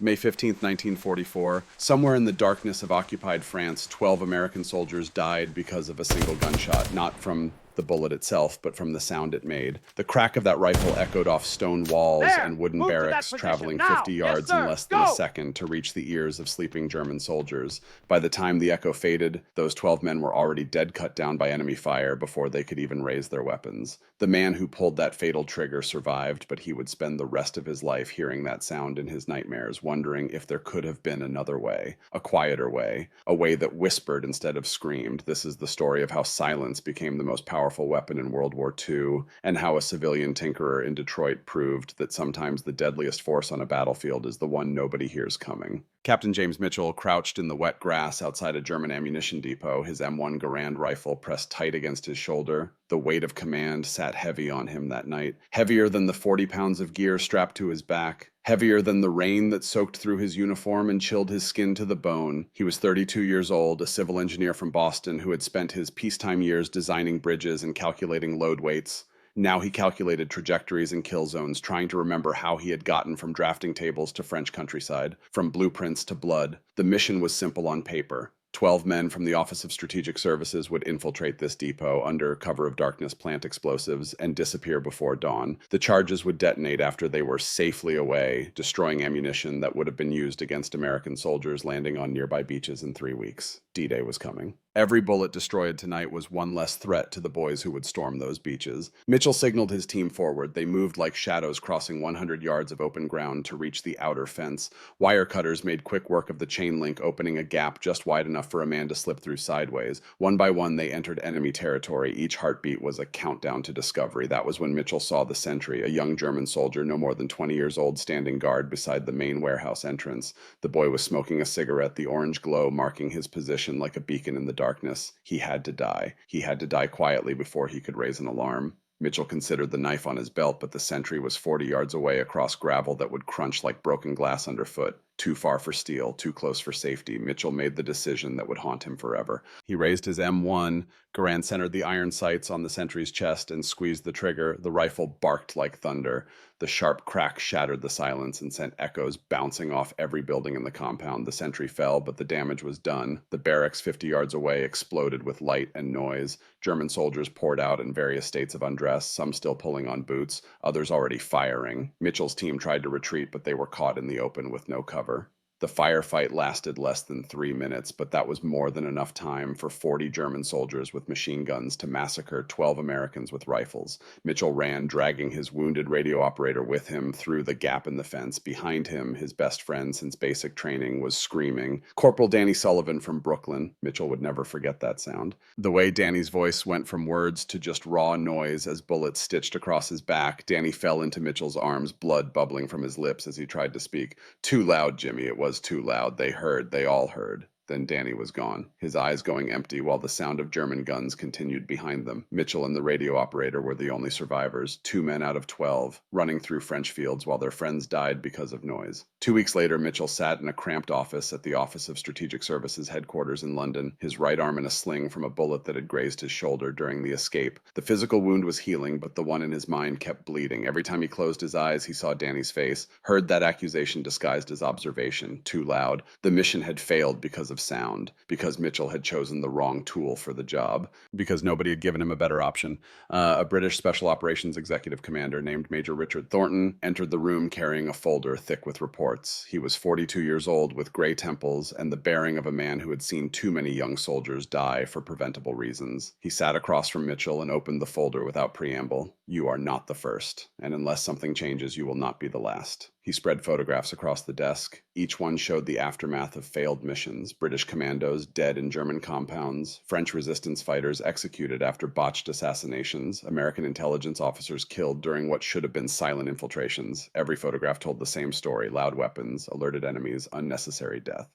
May 15th, 1944, somewhere in the darkness of occupied France, 12 American soldiers died because of a single gunshot, not from the bullet itself, but from the sound it made. The crack of that rifle echoed off stone walls There! and wooden Move to that barracks, position traveling now! 50 Yes, yards in sir! less than a Go! second to reach the ears of sleeping German soldiers. By the time the echo faded, those 12 men were already dead, cut down by enemy fire before they could even raise their weapons. The man who pulled that fatal trigger survived, but he would spend the rest of his life hearing that sound in his nightmares, wondering if there could have been another way, a quieter way, a way that whispered instead of screamed. This is the story of how silence became the most powerful weapon in World War II, and how a civilian tinkerer in Detroit proved that sometimes the deadliest force on a battlefield is the one nobody hears coming. Captain James Mitchell crouched in the wet grass outside a German ammunition depot, his M1 Garand rifle pressed tight against his shoulder. The weight of command sat heavy on him that night, heavier than the 40 pounds of gear strapped to his back, heavier than the rain that soaked through his uniform and chilled his skin to the bone. He was 32 years old, a civil engineer from Boston who had spent his peacetime years designing bridges and calculating load weights. Now he calculated trajectories and kill zones, trying to remember how he had gotten from drafting tables to French countryside, from blueprints to blood. The mission was simple on paper. 12 men from the Office of Strategic Services would infiltrate this depot under cover of darkness, plant explosives, and disappear before dawn. The charges would detonate after they were safely away, destroying ammunition that would have been used against American soldiers landing on nearby beaches in 3 weeks. D-Day was coming. Every bullet destroyed tonight was one less threat to the boys who would storm those beaches. Mitchell signaled his team forward. They moved like shadows, crossing 100 yards of open ground to reach the outer fence. Wire cutters made quick work of the chain link, opening a gap just wide enough for a man to slip through sideways. One by one, they entered enemy territory. Each heartbeat was a countdown to discovery. That was when Mitchell saw the sentry, a young German soldier no more than 20 years old, standing guard beside the main warehouse entrance. The boy was smoking a cigarette, the orange glow marking his position like a beacon in the darkness. He had to die. He had to die quietly before he could raise an alarm. Mitchell considered the knife on his belt, but the sentry was 40 yards away across gravel that would crunch like broken glass underfoot. Too far for steel, too close for safety. Mitchell made the decision that would haunt him forever. He raised his M1. Garand centered the iron sights on the sentry's chest and squeezed the trigger. The rifle barked like thunder. The sharp crack shattered the silence and sent echoes bouncing off every building in the compound. The sentry fell, but the damage was done. The barracks 50 yards away exploded with light and noise. German soldiers poured out in various states of undress, some still pulling on boots, others already firing. Mitchell's team tried to retreat, but they were caught in the open with no cover. The firefight lasted less than 3 minutes, but that was more than enough time for 40 German soldiers with machine guns to massacre 12 Americans with rifles. Mitchell ran, dragging his wounded radio operator with him through the gap in the fence. Behind him, his best friend since basic training was screaming. Corporal Danny Sullivan from Brooklyn. Mitchell would never forget that sound. The way Danny's voice went from words to just raw noise as bullets stitched across his back, Danny fell into Mitchell's arms, blood bubbling from his lips as he tried to speak. Too loud, Jimmy, it was too loud. They heard. They all heard. Then Danny was gone, his eyes going empty while the sound of German guns continued behind them. Mitchell and the radio operator were the only survivors, 2 men out of 12, running through French fields while their friends died because of noise. 2 weeks later, Mitchell sat in a cramped office at the Office of Strategic Services headquarters in London, his right arm in a sling from a bullet that had grazed his shoulder during the escape. The physical wound was healing, but the one in his mind kept bleeding. Every time he closed his eyes, he saw Danny's face, heard that accusation disguised as observation, too loud. The mission had failed because of sound, because Mitchell had chosen the wrong tool for the job, because nobody had given him a better option. A British Special Operations Executive Commander named Major Richard Thornton entered the room carrying a folder thick with reports. He was 42 years old with gray temples and the bearing of a man who had seen too many young soldiers die for preventable reasons. He sat across from Mitchell and opened the folder without preamble. You are not the first, and unless something changes, you will not be the last. He spread photographs across the desk. Each one showed the aftermath of failed missions, British commandos dead in German compounds, French resistance fighters executed after botched assassinations, American intelligence officers killed during what should have been silent infiltrations. Every photograph told the same story: loud weapons, alerted enemies, unnecessary death.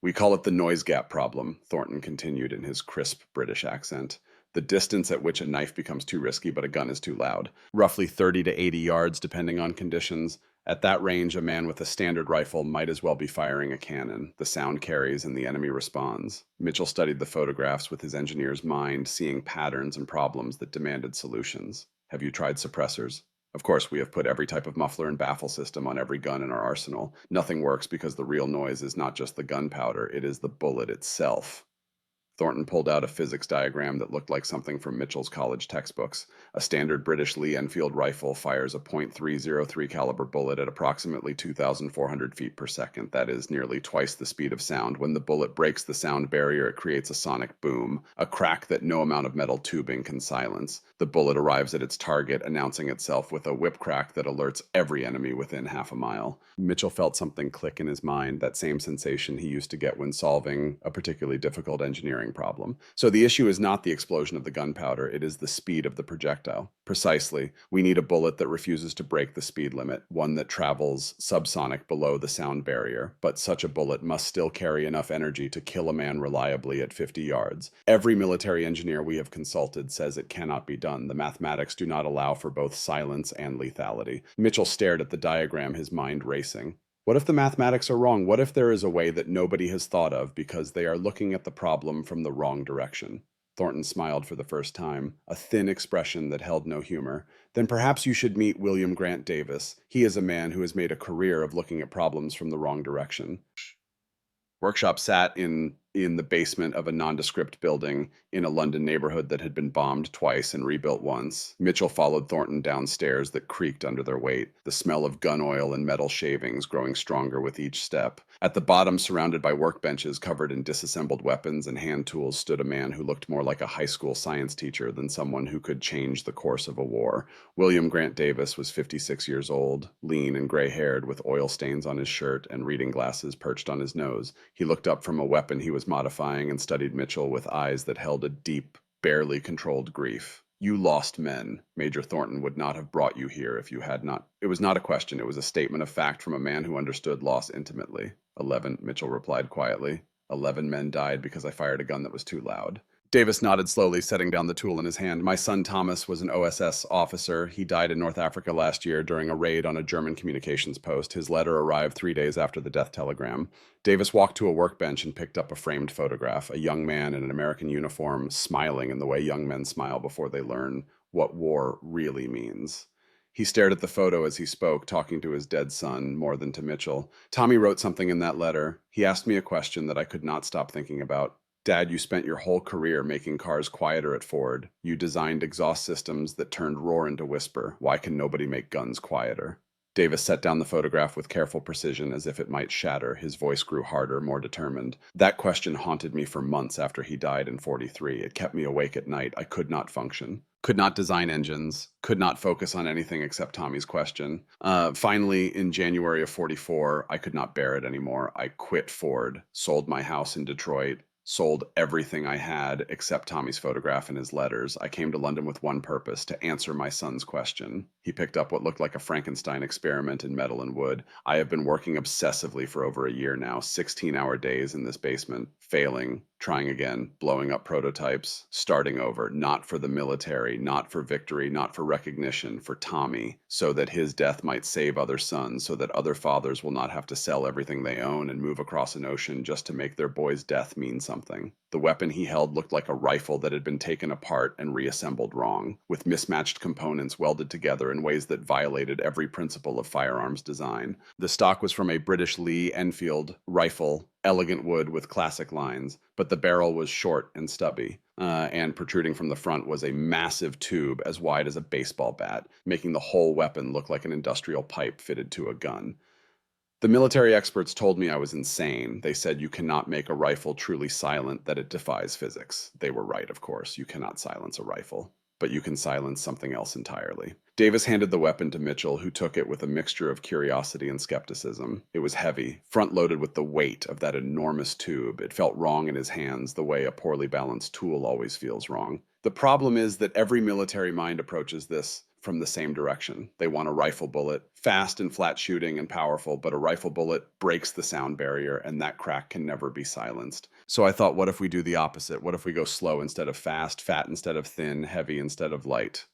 We call it the noise gap problem, Thornton continued in his crisp British accent. The distance at which a knife becomes too risky but a gun is too loud. Roughly 30 to 80 yards depending on conditions. At that range, a man with a standard rifle might as well be firing a cannon. The sound carries and the enemy responds. Mitchell studied the photographs with his engineer's mind, seeing patterns and problems that demanded solutions. Have you tried suppressors? Of course, we have put every type of muffler and baffle system on every gun in our arsenal. Nothing works because the real noise is not just the gunpowder, it is the bullet itself. Thornton pulled out a physics diagram that looked like something from Mitchell's college textbooks. A standard British Lee-Enfield rifle fires a .303 caliber bullet at approximately 2,400 feet per second. That is nearly twice the speed of sound. When the bullet breaks the sound barrier, it creates a sonic boom, a crack that no amount of metal tubing can silence. The bullet arrives at its target, announcing itself with a whip crack that alerts every enemy within half a mile. Mitchell felt something click in his mind, that same sensation he used to get when solving a particularly difficult engineering problem. So the issue is not the explosion of the gunpowder, it is the speed of the projectile. Precisely. We need a bullet that refuses to break the speed limit, one that travels subsonic below the sound barrier, but such a bullet must still carry enough energy to kill a man reliably at 50 yards. Every military engineer we have consulted says it cannot be done. The mathematics do not allow for both silence and lethality. Mitchell stared at the diagram, his mind racing. What if the mathematics are wrong? What if there is a way that nobody has thought of because they are looking at the problem from the wrong direction? Thornton smiled for the first time, a thin expression that held no humor. Then perhaps you should meet William Grant Davis. He is a man who has made a career of looking at problems from the wrong direction. Workshop sat in the basement of a nondescript building in a London neighborhood that had been bombed twice and rebuilt once. Mitchell followed Thornton downstairs that creaked under their weight, the smell of gun oil and metal shavings growing stronger with each step. At the bottom, surrounded by workbenches covered in disassembled weapons and hand tools, stood a man who looked more like a high school science teacher than someone who could change the course of a war. William Grant Davis was 56 years old, lean and gray-haired, with oil stains on his shirt and reading glasses perched on his nose. He looked up from a weapon he was modifying and studied Mitchell with eyes that held a deep, barely controlled grief. You lost men. Major Thornton would not have brought you here if you had not. It was not a question, it was a statement of fact from a man who understood loss intimately. 11, Mitchell replied quietly. 11 men died because I fired a gun that was too loud. Davis nodded slowly, setting down the tool in his hand. My son Thomas was an OSS officer. He died in North Africa last year during a raid on a German communications post. His letter arrived 3 days after the death telegram. Davis walked to a workbench and picked up a framed photograph, a young man in an American uniform smiling in the way young men smile before they learn what war really means. He stared at the photo as he spoke, talking to his dead son more than to Mitchell. Tommy wrote something in that letter. He asked me a question that I could not stop thinking about. Dad, you spent your whole career making cars quieter at Ford. You designed exhaust systems that turned roar into whisper. Why can nobody make guns quieter? Davis set down the photograph with careful precision as if it might shatter. His voice grew harder, more determined. That question haunted me for months after he died in '43. It kept me awake at night. I could not function. Could not design engines. Could not focus on anything except Tommy's question. Finally, in January of '44, I could not bear it anymore. I quit Ford, sold my house in Detroit, sold everything I had except Tommy's photograph and his letters. I came to London with one purpose, to answer my son's question. He picked up what looked like a Frankenstein experiment in metal and wood. I have been working obsessively for over a year now, 16-hour days in this basement, failing, trying again, blowing up prototypes, starting over, not for the military, not for victory, not for recognition, for Tommy, so that his death might save other sons, so that other fathers will not have to sell everything they own and move across an ocean just to make their boy's death mean something. The weapon he held looked like a rifle that had been taken apart and reassembled wrong, with mismatched components welded together in ways that violated every principle of firearms design. The stock was from a British Lee-Enfield rifle, elegant wood with classic lines, but the barrel was short and stubby, and protruding from the front was a massive tube as wide as a baseball bat, making the whole weapon look like an industrial pipe fitted to a gun. The military experts told me I was insane. They said you cannot make a rifle truly silent, that it defies physics. They were right, of course. You cannot silence a rifle, but you can silence something else entirely. Davis handed the weapon to Mitchell, who took it with a mixture of curiosity and skepticism. It was heavy, front-loaded with the weight of that enormous tube. It felt wrong in his hands, the way a poorly balanced tool always feels wrong. The problem is that every military mind approaches this from the same direction. They want a rifle bullet, fast and flat shooting and powerful, but a rifle bullet breaks the sound barrier, and that crack can never be silenced. So I thought, what if we do the opposite? What if we go slow instead of fast, fat instead of thin, heavy instead of light?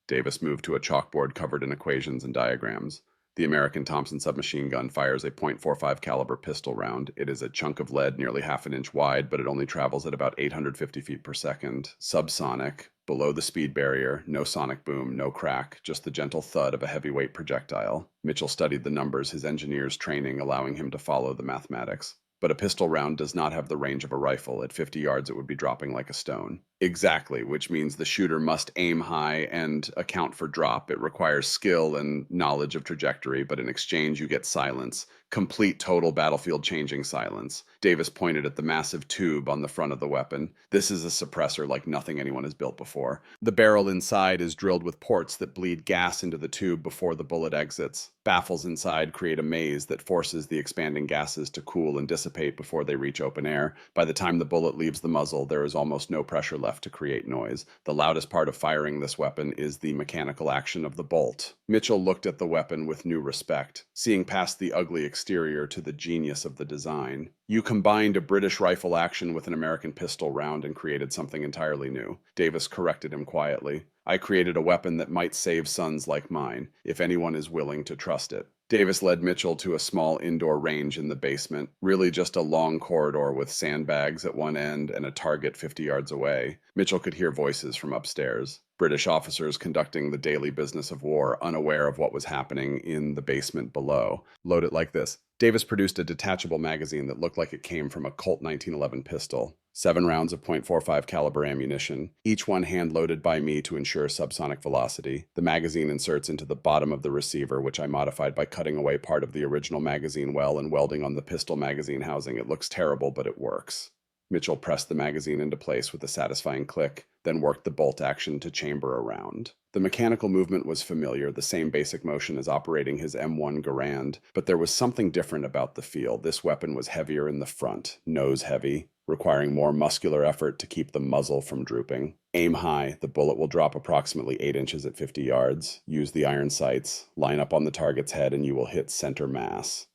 Davis moved to a chalkboard covered in equations and diagrams. The American Thompson submachine gun fires a .45 caliber pistol round. It is a chunk of lead nearly half an inch wide, but it only travels at about 850 feet per second. Subsonic, below the speed barrier, no sonic boom, no crack, just the gentle thud of a heavyweight projectile. Mitchell studied the numbers, his engineer's training allowing him to follow the mathematics. But a pistol round does not have the range of a rifle. At 50 yards, it would be dropping like a stone. Exactly, which means the shooter must aim high and account for drop. It requires skill and knowledge of trajectory, but in exchange, you get silence. Complete, total battlefield changing silence. Davis pointed at the massive tube on the front of the weapon. This is a suppressor like nothing anyone has built before. The barrel inside is drilled with ports that bleed gas into the tube before the bullet exits. Baffles inside create a maze that forces the expanding gases to cool and dissipate before they reach open air. By the time the bullet leaves the muzzle, there is almost no pressure left to create noise. The loudest part of firing this weapon is the mechanical action of the bolt. Mitchell looked at the weapon with new respect, seeing past the ugly exterior to the genius of the design. You combined a British rifle action with an American pistol round and created something entirely new. Davis corrected him quietly. I created a weapon that might save sons like mine, if anyone is willing to trust it. Davis led Mitchell to a small indoor range in the basement, really just a long corridor with sandbags at one end and a target 50 yards away. Mitchell could hear voices from upstairs. British officers conducting the daily business of war, unaware of what was happening in the basement below. Load it like this. Davis produced a detachable magazine that looked like it came from a Colt 1911 pistol. 7 rounds of .45 caliber ammunition, each one hand-loaded by me to ensure subsonic velocity. The magazine inserts into the bottom of the receiver, which I modified by cutting away part of the original magazine well and welding on the pistol magazine housing. It looks terrible, but it works. Mitchell pressed the magazine into place with a satisfying click, then worked the bolt action to chamber a round. The mechanical movement was familiar, the same basic motion as operating his M1 Garand, but there was something different about the feel. This weapon was heavier in the front, nose heavy, requiring more muscular effort to keep the muzzle from drooping. Aim high, the bullet will drop approximately 8 inches at 50 yards. Use the iron sights, line up on the target's head, and you will hit center mass.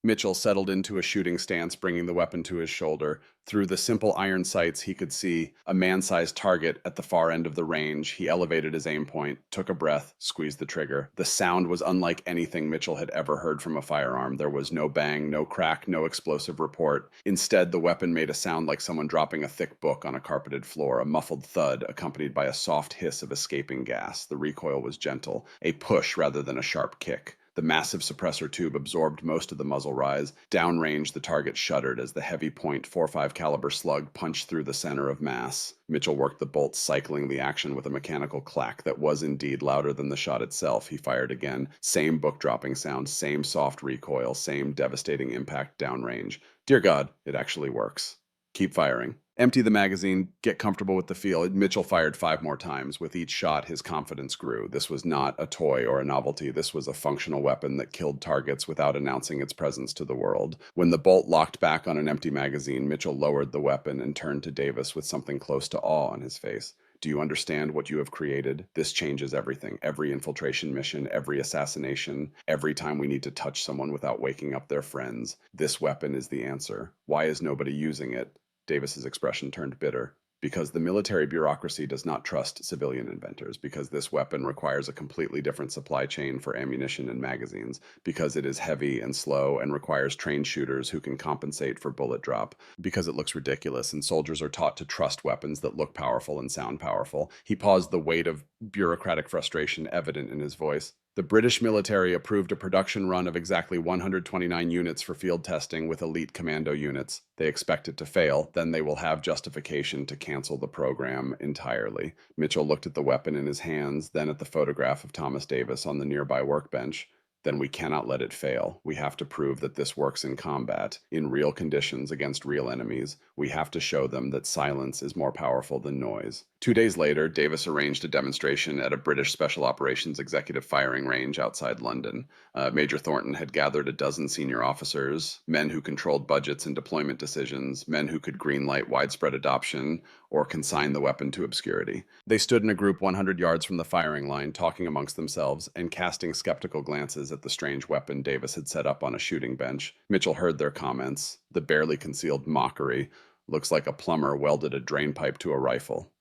Mitchell settled into a shooting stance, bringing the weapon to his shoulder. Through the simple iron sights, he could see a man-sized target at the far end of the range. He elevated his aim point, took a breath, squeezed the trigger. The sound was unlike anything Mitchell had ever heard from a firearm. There was no bang, no crack, no explosive report. Instead, the weapon made a sound like someone dropping a thick book on a carpeted floor, a muffled thud accompanied by a soft hiss of escaping gas. The recoil was gentle, a push rather than a sharp kick. The massive suppressor tube absorbed most of the muzzle rise. Downrange, the target shuddered as the heavy .45 caliber slug punched through the center of mass. Mitchell worked the bolts, cycling the action with a mechanical clack that was indeed louder than the shot itself. He fired again. Same book-dropping sound, same soft recoil, same devastating impact downrange. Dear God, it actually works. Keep firing. Empty the magazine, get comfortable with the feel. Mitchell fired 5 more times. With each shot, his confidence grew. This was not a toy or a novelty. This was a functional weapon that killed targets without announcing its presence to the world. When the bolt locked back on an empty magazine, Mitchell lowered the weapon and turned to Davis with something close to awe on his face. Do you understand what you have created? This changes everything. Every infiltration mission, every assassination, every time we need to touch someone without waking up their friends. This weapon is the answer. Why is nobody using it? Davis's expression turned bitter. Because the military bureaucracy does not trust civilian inventors, because this weapon requires a completely different supply chain for ammunition and magazines, because it is heavy and slow and requires trained shooters who can compensate for bullet drop, because it looks ridiculous and soldiers are taught to trust weapons that look powerful and sound powerful. He paused, the weight of bureaucratic frustration evident in his voice. The British military approved a production run of exactly 129 units for field testing with elite commando units. They expect it to fail, then they will have justification to cancel the program entirely. Mitchell looked at the weapon in his hands, then at the photograph of Thomas Davis on the nearby workbench. Then we cannot let it fail. We have to prove that this works in combat, in real conditions against real enemies. We have to show them that silence is more powerful than noise. 2 days later, Davis arranged a demonstration at a British Special Operations Executive Firing Range outside London. Major Thornton had gathered a dozen senior officers, men who controlled budgets and deployment decisions, men who could greenlight widespread adoption or consign the weapon to obscurity. They stood in a group 100 yards from the firing line, talking amongst themselves and casting skeptical glances at the strange weapon Davis had set up on a shooting bench. Mitchell heard their comments, the barely concealed mockery. Looks like a plumber welded a drain pipe to a rifle.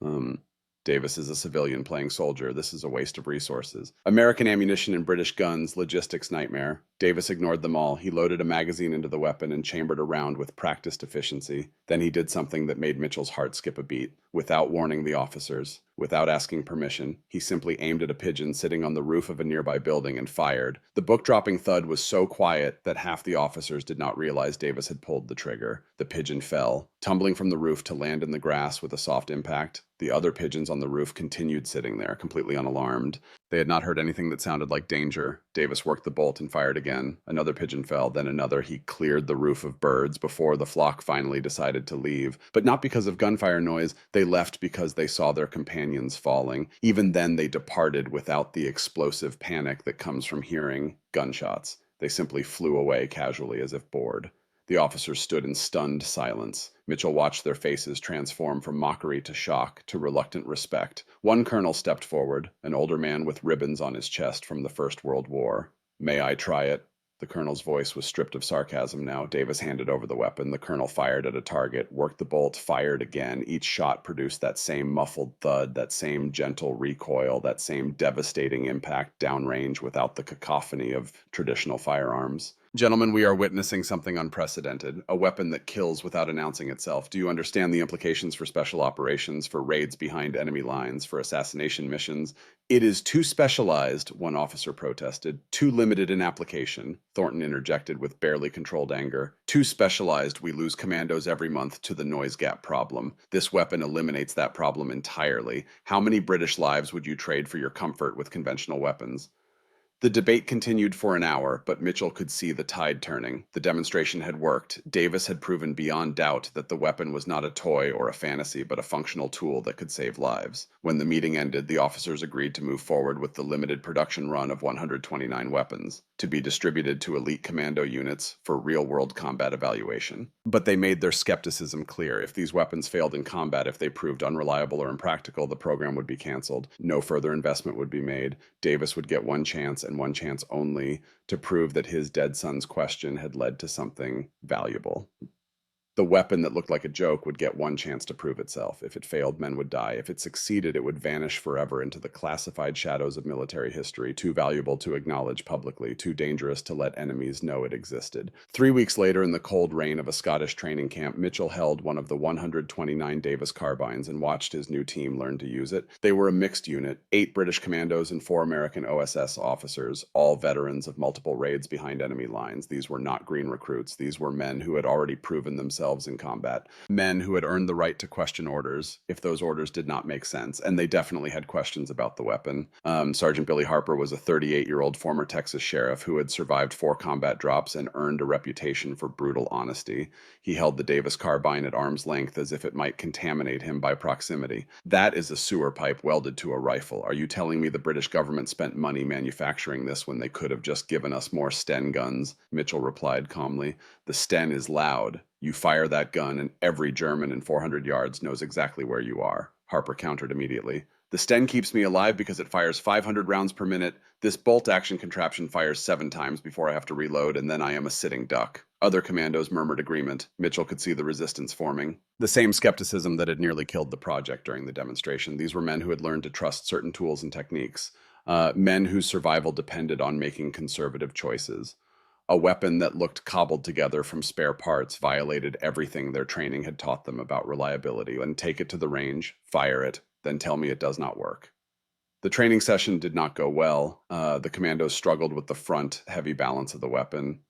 Davis is a civilian playing soldier. This is a waste of resources. American ammunition and British guns, logistics nightmare. Davis ignored them all. He loaded a magazine into the weapon and chambered a round with practiced efficiency. Then he did something that made Mitchell's heart skip a beat. Without warning the officers, without asking permission, he simply aimed at a pigeon sitting on the roof of a nearby building and fired. The book-dropping thud was so quiet that half the officers did not realize Davis had pulled the trigger. The pigeon fell, tumbling from the roof to land in the grass with a soft impact. The other pigeons on the roof continued sitting there, completely unalarmed. They had not heard anything that sounded like danger. Davis worked the bolt and fired again. Another pigeon fell, then another. He cleared the roof of birds before the flock finally decided to leave. But not because of gunfire noise. They left because they saw their companions falling. Even then, they departed without the explosive panic that comes from hearing gunshots. They simply flew away casually as if bored. The officers stood in stunned silence. Mitchell watched their faces transform from mockery to shock to reluctant respect. One colonel stepped forward, an older man with ribbons on his chest from the First World War. "May I try it?" The colonel's voice was stripped of sarcasm now. Davis handed over the weapon. The colonel fired at a target, worked the bolt, fired again. Each shot produced that same muffled thud, that same gentle recoil, that same devastating impact downrange without the cacophony of traditional firearms. Gentlemen, we are witnessing something unprecedented, a weapon that kills without announcing itself. Do you understand the implications for special operations, for raids behind enemy lines, for assassination missions? It is too specialized, one officer protested. Too limited in application, Thornton interjected with barely controlled anger. Too specialized, we lose commandos every month to the noise gap problem. This weapon eliminates that problem entirely. How many British lives would you trade for your comfort with conventional weapons? The debate continued for an hour, but Mitchell could see the tide turning. The demonstration had worked. Davis had proven beyond doubt that the weapon was not a toy or a fantasy, but a functional tool that could save lives. When the meeting ended, the officers agreed to move forward with the limited production run of 129 weapons, to be distributed to elite commando units for real-world combat evaluation. But they made their skepticism clear. If these weapons failed in combat, if they proved unreliable or impractical, the program would be canceled. No further investment would be made. Davis would get one chance and one chance only to prove that his dead son's question had led to something valuable. The weapon that looked like a joke would get one chance to prove itself. If it failed, men would die. If it succeeded, it would vanish forever into the classified shadows of military history, too valuable to acknowledge publicly, too dangerous to let enemies know it existed. 3 weeks later, in the cold rain of a Scottish training camp, Mitchell held one of the 129 Davis carbines and watched his new team learn to use it. They were a mixed unit, 8 British commandos and 4 American OSS officers, all veterans of multiple raids behind enemy lines. These were not green recruits. These were men who had already proven themselves in combat, men who had earned the right to question orders if those orders did not make sense, and they definitely had questions about the weapon. Sergeant Billy Harper was a 38-year-old former Texas sheriff who had survived 4 combat drops and earned a reputation for brutal honesty. He held the Davis carbine at arm's length as if it might contaminate him by proximity. "That is a sewer pipe welded to a rifle. Are you telling me the British government spent money manufacturing this when they could have just given us more Sten guns?" Mitchell replied calmly. "The Sten is loud. You fire that gun, and every German in 400 yards knows exactly where you are." Harper countered immediately. "The Sten keeps me alive because it fires 500 rounds per minute. This bolt-action contraption fires 7 times before I have to reload, and then I am a sitting duck." Other commandos murmured agreement. Mitchell could see the resistance forming. The same skepticism that had nearly killed the project during the demonstration. These were men who had learned to trust certain tools and techniques. Men whose survival depended on making conservative choices. A weapon that looked cobbled together from spare parts violated everything their training had taught them about reliability. And take it to the range, fire it, then tell me it does not work. The training session did not go well. The commandos struggled with the front heavy balance of the weapon.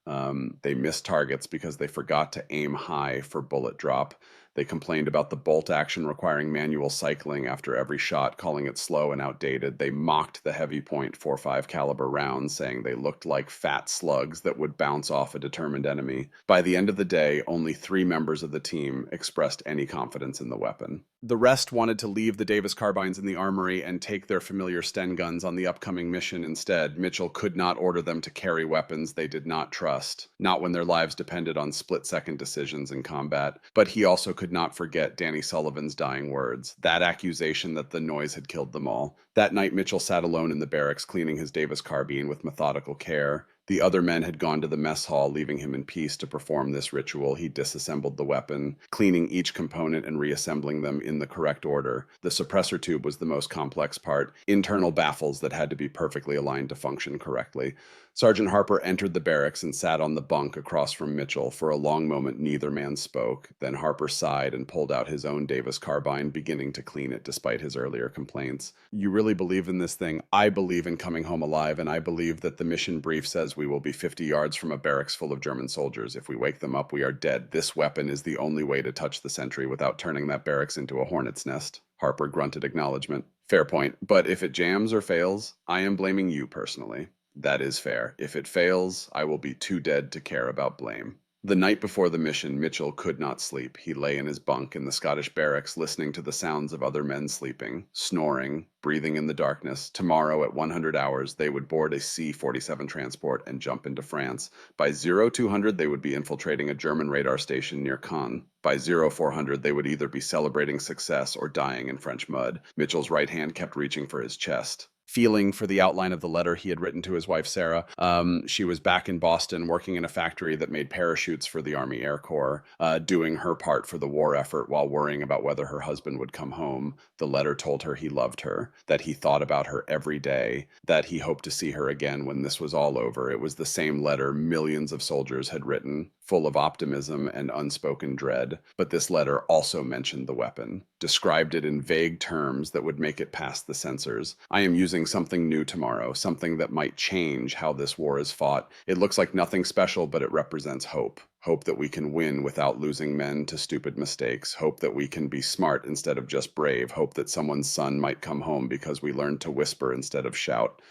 They missed targets because they forgot to aim high for bullet drop. They complained about the bolt action requiring manual cycling after every shot, calling it slow and outdated. They mocked the heavy .45 caliber rounds, saying they looked like fat slugs that would bounce off a determined enemy. By the end of the day, only 3 members of the team expressed any confidence in the weapon. The rest wanted to leave the Davis carbines in the armory and take their familiar Sten guns on the upcoming mission instead. Mitchell could not order them to carry weapons they did not trust, not when their lives depended on split-second decisions in combat. But he also could not forget Danny Sullivan's dying words, that accusation that the noise had killed them all. That night, Mitchell sat alone in the barracks, cleaning his Davis carbine with methodical care. The other men had gone to the mess hall, leaving him in peace to perform this ritual. He disassembled the weapon, cleaning each component and reassembling them in the correct order. The suppressor tube was the most complex part, internal baffles that had to be perfectly aligned to function correctly. Sergeant Harper entered the barracks and sat on the bunk across from Mitchell. For a long moment, neither man spoke. Then Harper sighed and pulled out his own Davis carbine, beginning to clean it despite his earlier complaints. "You really believe in this thing?" "I believe in coming home alive, and I believe that the mission brief says we will be 50 yards from a barracks full of German soldiers. If we wake them up, we are dead. This weapon is the only way to touch the sentry without turning that barracks into a hornet's nest." Harper grunted acknowledgement. "Fair point, but if it jams or fails, I am blaming you personally." "That is fair. If it fails, I will be too dead to care about blame." The night before the mission, Mitchell could not sleep. He lay in his bunk in the Scottish barracks, listening to the sounds of other men sleeping, snoring, breathing in the darkness. Tomorrow at 100 hours, they would board a C-47 transport and jump into France. By 0200, they would be infiltrating a German radar station near Caen. By 0400, they would either be celebrating success or dying in French mud. Mitchell's right hand kept reaching for his chest, feeling for the outline of the letter he had written to his wife, Sarah. She was back in Boston working in a factory that made parachutes for the Army Air Corps, doing her part for the war effort while worrying about whether her husband would come home. The letter told her he loved her, that he thought about her every day, that he hoped to see her again when this was all over. It was the same letter millions of soldiers had written, full of optimism and unspoken dread. But this letter also mentioned the weapon, described it in vague terms that would make it past the censors. "I am using something new tomorrow, something that might change how this war is fought. It looks like nothing special, but it represents hope. Hope that we can win without losing men to stupid mistakes. Hope that we can be smart instead of just brave. Hope that someone's son might come home because we learned to whisper instead of shout."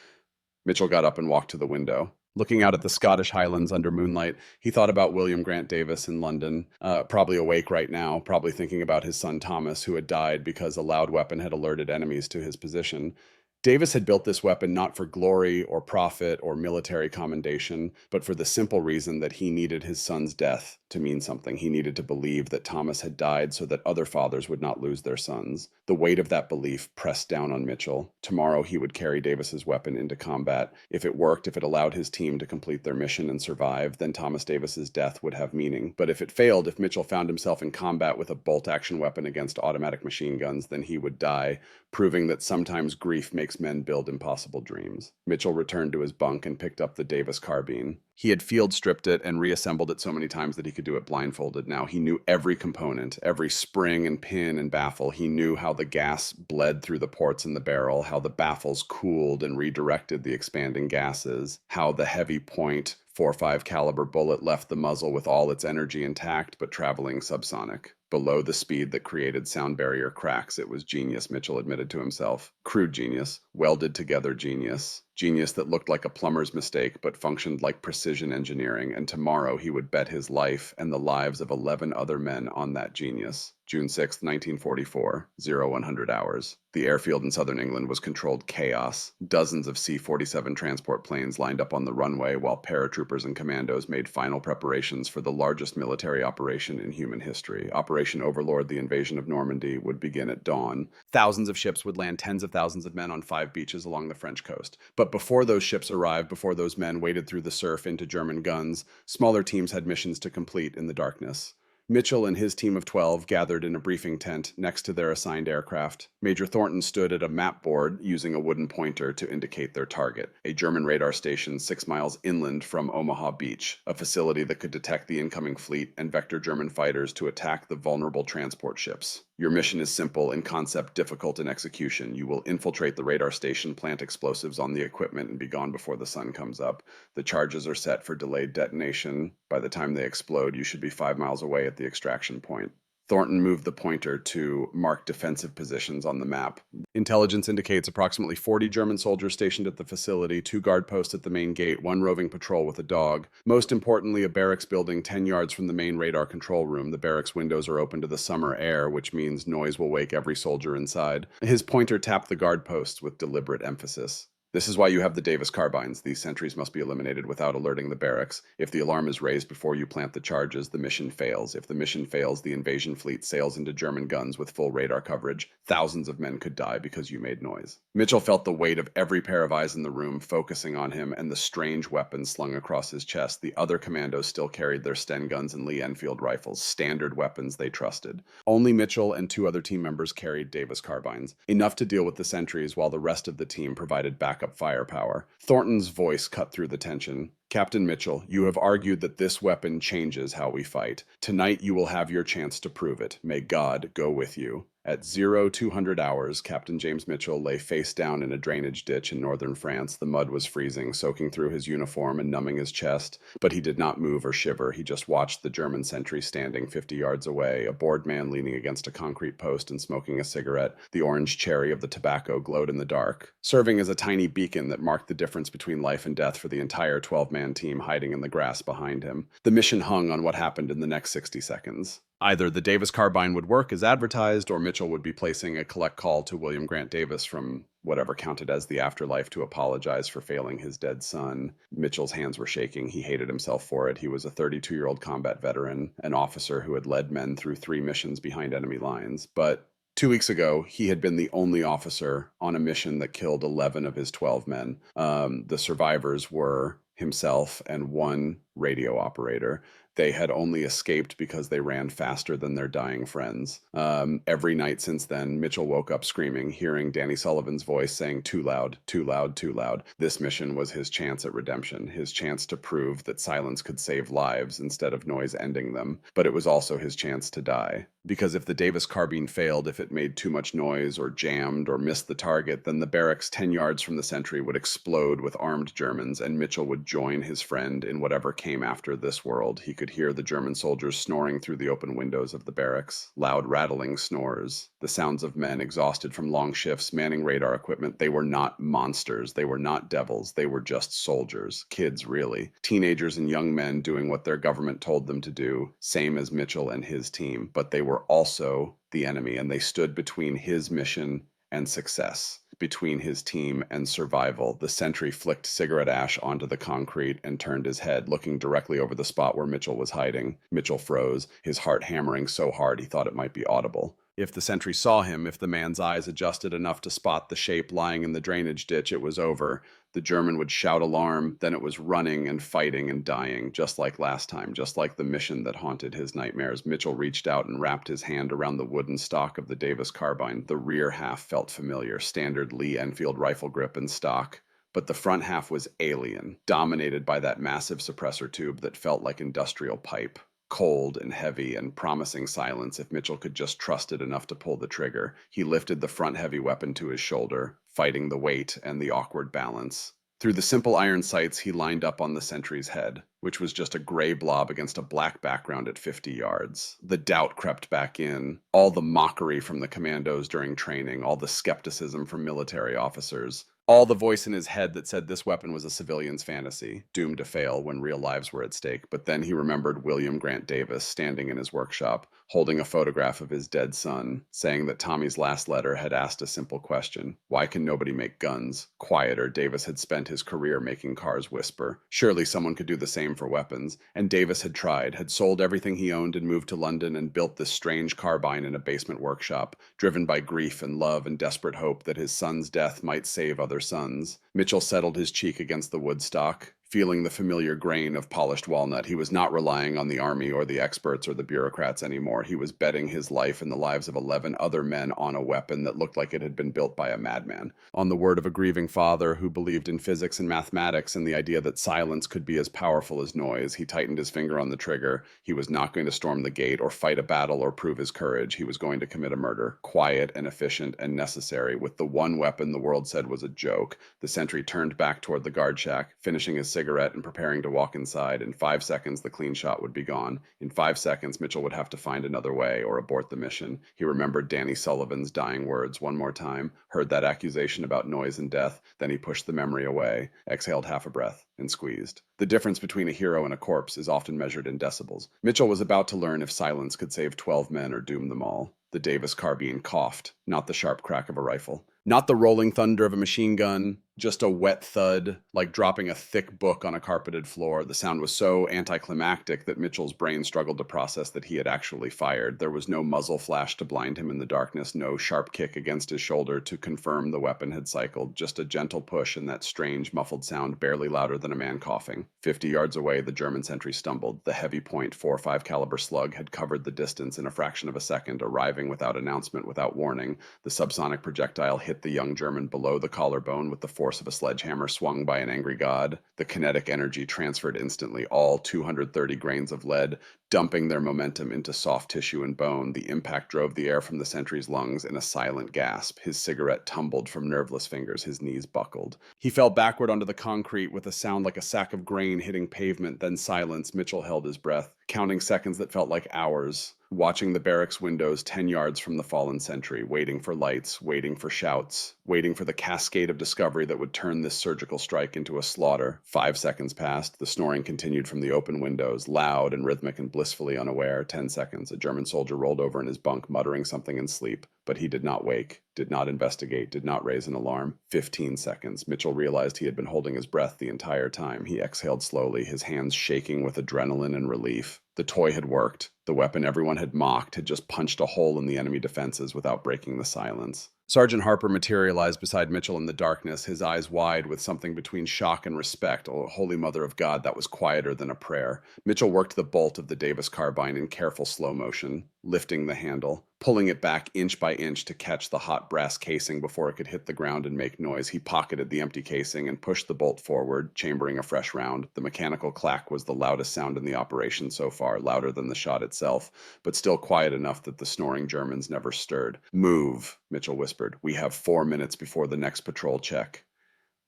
Mitchell got up and walked to the window. Looking out at the Scottish Highlands under moonlight, he thought about William Grant Davis in London, probably awake right now, probably thinking about his son Thomas, who had died because a loud weapon had alerted enemies to his position. Davis had built this weapon not for glory or profit or military commendation, but for the simple reason that he needed his son's death to mean something. He needed to believe that Thomas had died so that other fathers would not lose their sons. The weight of that belief pressed down on Mitchell. Tomorrow he would carry Davis's weapon into combat. If it worked, if it allowed his team to complete their mission and survive, then Thomas Davis's death would have meaning. But if it failed, if Mitchell found himself in combat with a bolt-action weapon against automatic machine guns, then he would die, proving that sometimes grief makes men build impossible dreams. Mitchell returned to his bunk and picked up the Davis carbine. He had field stripped it and reassembled it so many times that he could do it blindfolded. Now he knew every component, every spring and pin and baffle. He knew how the gas bled through the ports in the barrel, how the baffles cooled and redirected the expanding gases, how the heavy .45 caliber bullet left the muzzle with all its energy intact but traveling subsonic, below the speed that created sound barrier cracks. It was genius, Mitchell admitted to himself. Crude genius, welded together genius. Genius that looked like a plumber's mistake but functioned like precision engineering, and tomorrow he would bet his life and the lives of 11 other men on that genius. June 6, 1944, 0100 hours. The airfield in southern England was controlled chaos. Dozens of C-47 transport planes lined up on the runway while paratroopers and commandos made final preparations for the largest military operation in human history. Operation Overlord, the invasion of Normandy, would begin at dawn. Thousands of ships would land tens of thousands of men on 5 beaches along the French coast. But before those ships arrived, before those men waded through the surf into German guns, smaller teams had missions to complete in the darkness. Mitchell and his team of 12 gathered in a briefing tent next to their assigned aircraft. Major Thornton stood at a map board using a wooden pointer to indicate their target, a German radar station 6 miles inland from Omaha Beach, a facility that could detect the incoming fleet and vector German fighters to attack the vulnerable transport ships. Your mission is simple in concept, difficult in execution. You will infiltrate the radar station, plant explosives on the equipment, and be gone before the sun comes up. The charges are set for delayed detonation. By the time they explode, you should be 5 miles away at the extraction point. Thornton moved the pointer to mark defensive positions on the map. Intelligence indicates approximately 40 German soldiers stationed at the facility, 2 guard posts at the main gate, 1 roving patrol with a dog. Most importantly, a barracks building 10 yards from the main radar control room. The barracks windows are open to the summer air, which means noise will wake every soldier inside. His pointer tapped the guard posts with deliberate emphasis. This is why you have the Davis carbines. These sentries must be eliminated without alerting the barracks. If the alarm is raised before you plant the charges, the mission fails. If the mission fails, the invasion fleet sails into German guns with full radar coverage. Thousands of men could die because you made noise. Mitchell felt the weight of every pair of eyes in the room focusing on him and the strange weapons slung across his chest. The other commandos still carried their Sten guns and Lee-Enfield rifles, standard weapons they trusted. Only Mitchell and two other team members carried Davis carbines, enough to deal with the sentries while the rest of the team provided backup firepower. Thornton's voice cut through the tension. Captain Mitchell, you have argued that this weapon changes how we fight. Tonight you will have your chance to prove it. May God go with you. At 0200 hours, Captain James Mitchell lay face down in a drainage ditch in northern France. The mud was freezing, soaking through his uniform and numbing his chest, but he did not move or shiver. He just watched the German sentry standing 50 yards away, a bored man leaning against a concrete post and smoking a cigarette. The orange cherry of the tobacco glowed in the dark, serving as a tiny beacon that marked the difference between life and death for the entire 12-man team hiding in the grass behind him. The mission hung on what happened in the next 60 seconds. Either the Davis carbine would work as advertised, or Mitchell would be placing a collect call to William Grant Davis from whatever counted as the afterlife to apologize for failing his dead son. Mitchell's hands were shaking. He hated himself for it. He was a 32-year-old combat veteran, an officer who had led men through 3 missions behind enemy lines. But 2 weeks ago, he had been the only officer on a mission that killed 11 of his 12 men. The survivors were himself and one radio operator. They had only escaped because they ran faster than their dying friends. Every night since then, Mitchell woke up screaming, hearing Danny Sullivan's voice saying, "Too loud, too loud, too loud." This mission was his chance at redemption, his chance to prove that silence could save lives instead of noise ending them. But it was also his chance to die. Because if the Davis carbine failed, if it made too much noise or jammed or missed the target, then the barracks 10 yards from the sentry would explode with armed Germans, and Mitchell would join his friend in whatever came after this world. He could hear the German soldiers snoring through the open windows of the barracks, loud rattling snores, the sounds of men exhausted from long shifts, manning radar equipment. They were not monsters. They were not devils. They were just soldiers. Kids, really. Teenagers and young men doing what their government told them to do, same as Mitchell and his team. But they were also the enemy, and they stood between his mission and success, between his team and survival. The sentry flicked cigarette ash onto the concrete and turned his head, looking directly over the spot where Mitchell was hiding. Mitchell froze, his heart hammering so hard he thought it might be audible. If the sentry saw him, if the man's eyes adjusted enough to spot the shape lying in the drainage ditch, it was over. The German would shout alarm, then it was running and fighting and dying, just like last time, just like the mission that haunted his nightmares. Mitchell reached out and wrapped his hand around the wooden stock of the Davis carbine. The rear half felt familiar, standard Lee-Enfield rifle grip and stock. But the front half was alien, dominated by that massive suppressor tube that felt like industrial pipe. Cold and heavy and promising silence if Mitchell could just trust it enough to pull the trigger. He lifted the front heavy weapon to his shoulder, fighting the weight and the awkward balance. Through the simple iron sights, he lined up on the sentry's head, which was just a gray blob against a black background at 50 yards. The doubt crept back in, all the mockery from the commandos during training, all the skepticism from military officers. All the voice in his head that said this weapon was a civilian's fantasy, doomed to fail when real lives were at stake. But then he remembered William Grant Davis standing in his workshop, holding a photograph of his dead son, saying that Tommy's last letter had asked a simple question. Why can nobody make guns? Quieter, Davis had spent his career making cars whisper. Surely someone could do the same for weapons. And Davis had tried, had sold everything he owned and moved to London and built this strange carbine in a basement workshop, driven by grief and love and desperate hope that his son's death might save other sons. Mitchell settled his cheek against the wood stock, feeling the familiar grain of polished walnut. He was not relying on the army or the experts or the bureaucrats anymore. He was betting his life and the lives of 11 other men on a weapon that looked like it had been built by a madman. On the word of a grieving father who believed in physics and mathematics and the idea that silence could be as powerful as noise, he tightened his finger on the trigger. He was not going to storm the gate or fight a battle or prove his courage. He was going to commit a murder, quiet and efficient and necessary, with the one weapon the world said was a joke. The sentry turned back toward the guard shack, finishing his cigarette and preparing to walk inside. In 5 seconds, the clean shot would be gone. In 5 seconds, Mitchell would have to find another way or abort the mission. He remembered Danny Sullivan's dying words one more time, heard that accusation about noise and death, then he pushed the memory away, exhaled half a breath, and squeezed. The difference between a hero and a corpse is often measured in decibels. Mitchell was about to learn if silence could save 12 men or doom them all. The Davis carbine coughed, not the sharp crack of a rifle, not the rolling thunder of a machine gun, Just a wet thud, like dropping a thick book on a carpeted floor. The sound was so anticlimactic that Mitchell's brain struggled to process that he had actually fired. There was no muzzle flash to blind him in the darkness, no sharp kick against his shoulder to confirm the weapon had cycled, just a gentle push and that strange, muffled sound barely louder than a man coughing. 50 yards away, the German sentry stumbled. The heavy .45 caliber slug had covered the distance in a fraction of a second, arriving without announcement, without warning. The subsonic projectile hit the young German below the collarbone with the force of a sledgehammer swung by an angry god. The kinetic energy transferred instantly, all 230 grains of lead, dumping their momentum into soft tissue and bone. The impact drove the air from the sentry's lungs in a silent gasp. His cigarette tumbled from nerveless fingers. His knees buckled. He fell backward onto the concrete with a sound like a sack of grain hitting pavement, then silence. Mitchell held his breath, counting seconds that felt like hours, watching the barracks windows 10 yards from the fallen sentry, waiting for lights, waiting for shouts, waiting for the cascade of discovery that would turn this surgical strike into a slaughter. 5 seconds passed. The snoring continued from the open windows, loud and rhythmic and blissfully unaware. 10 seconds. A German soldier rolled over in his bunk, muttering something in sleep, but he did not wake, did not investigate, did not raise an alarm. 15 seconds. Mitchell realized he had been holding his breath the entire time. He exhaled slowly, his hands shaking with adrenaline and relief. The toy had worked. The weapon everyone had mocked had just punched a hole in the enemy defenses without breaking the silence. Sergeant Harper materialized beside Mitchell in the darkness, his eyes wide with something between shock and respect. Oh, Holy Mother of God, that was quieter than a prayer. Mitchell worked the bolt of the Davis carbine in careful slow motion, lifting the handle, pulling it back inch by inch to catch the hot brass casing before it could hit the ground and make noise. He pocketed the empty casing and pushed the bolt forward, chambering a fresh round. The mechanical clack was the loudest sound in the operation so far, louder than the shot itself, but still quiet enough that the snoring Germans never stirred. "Move," Mitchell whispered. "We have 4 minutes before the next patrol check."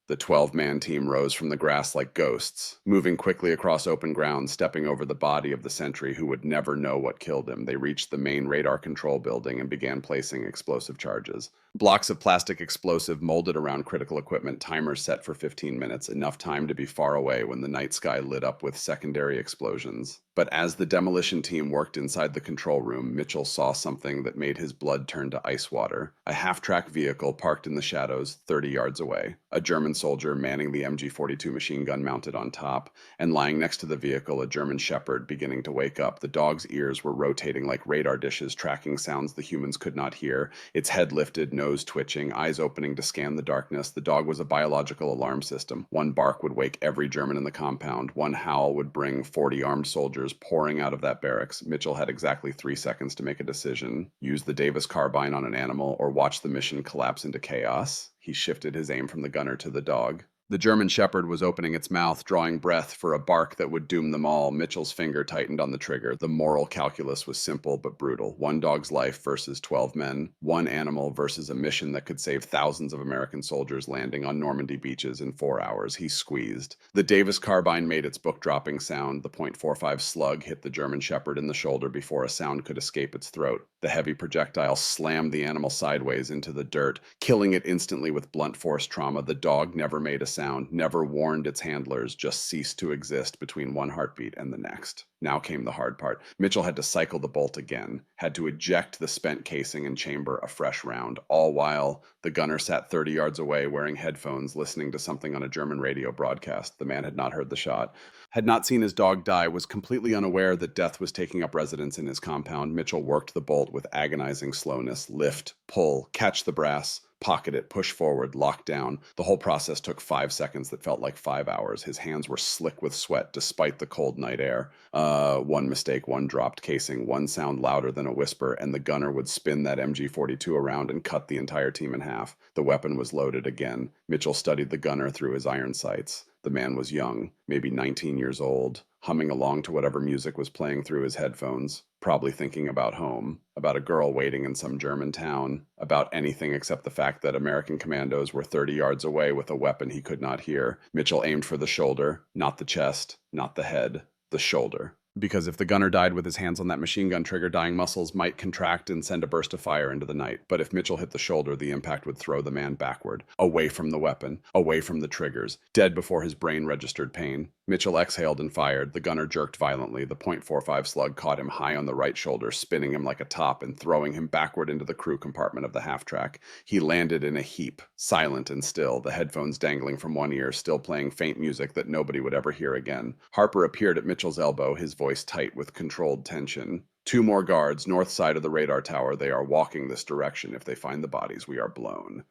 The 12-man team rose from the grass like ghosts, moving quickly across open ground, stepping over the body of the sentry who would never know what killed him. They reached the main radar control building and began placing explosive charges. Blocks of plastic explosive molded around critical equipment, timers set for 15 minutes, enough time to be far away when the night sky lit up with secondary explosions. But as the demolition team worked inside the control room, Mitchell saw something that made his blood turn to ice water. A half-track vehicle parked in the shadows 30 yards away. A German soldier manning the MG-42 machine gun mounted on top, and lying next to the vehicle, a German shepherd beginning to wake up. The dog's ears were rotating like radar dishes, tracking sounds the humans could not hear. Its head lifted, nose twitching, eyes opening to scan the darkness. The dog was a biological alarm system. One bark would wake every German in the compound. One howl would bring 40 armed soldiers pouring out of that barracks. Mitchell had exactly 3 seconds to make a decision. Use the Davis carbine on an animal or watch the mission collapse into chaos. He shifted his aim from the gunner to the dog. The German shepherd was opening its mouth, drawing breath for a bark that would doom them all. Mitchell's finger tightened on the trigger. The moral calculus was simple but brutal. One dog's life versus 12 men. One animal versus a mission that could save thousands of American soldiers landing on Normandy beaches in 4 hours. He squeezed. The Davis carbine made its book-dropping sound. The .45 slug hit the German shepherd in the shoulder before a sound could escape its throat. The heavy projectile slammed the animal sideways into the dirt, killing it instantly with blunt force trauma. The dog never made a sound, never warned its handlers, just ceased to exist between one heartbeat and the next. Now came the hard part. Mitchell had to cycle the bolt again, had to eject the spent casing and chamber a fresh round, all while the gunner sat 30 yards away wearing headphones, listening to something on a German radio broadcast. The man had not heard the shot, had not seen his dog die, was completely unaware that death was taking up residence in his compound. Mitchell worked the bolt with agonizing slowness. Lift, pull, catch the brass, pocket it, push forward, lock down. The whole process took 5 seconds that felt like 5 hours. His hands were slick with sweat despite the cold night air. One mistake, one dropped casing, one sound louder than a whisper, and the gunner would spin that MG-42 around and cut the entire team in half. The weapon was loaded again. Mitchell studied the gunner through his iron sights. The man was young, maybe 19 years old, humming along to whatever music was playing through his headphones, probably thinking about home, about a girl waiting in some German town, about anything except the fact that American commandos were 30 yards away with a weapon he could not hear. Mitchell aimed for the shoulder, not the chest, not the head, the shoulder. Because if the gunner died with his hands on that machine gun trigger, dying muscles might contract and send a burst of fire into the night. But if Mitchell hit the shoulder, the impact would throw the man backward, away from the weapon, away from the triggers, dead before his brain registered pain. Mitchell exhaled and fired. The gunner jerked violently. The .45 slug caught him high on the right shoulder, spinning him like a top and throwing him backward into the crew compartment of the half-track. He landed in a heap, silent and still, the headphones dangling from one ear, still playing faint music that nobody would ever hear again. Harper appeared at Mitchell's elbow, his voice tight with controlled tension. "Two more guards, north side of the radar tower. They are walking this direction. If they find the bodies, we are blown."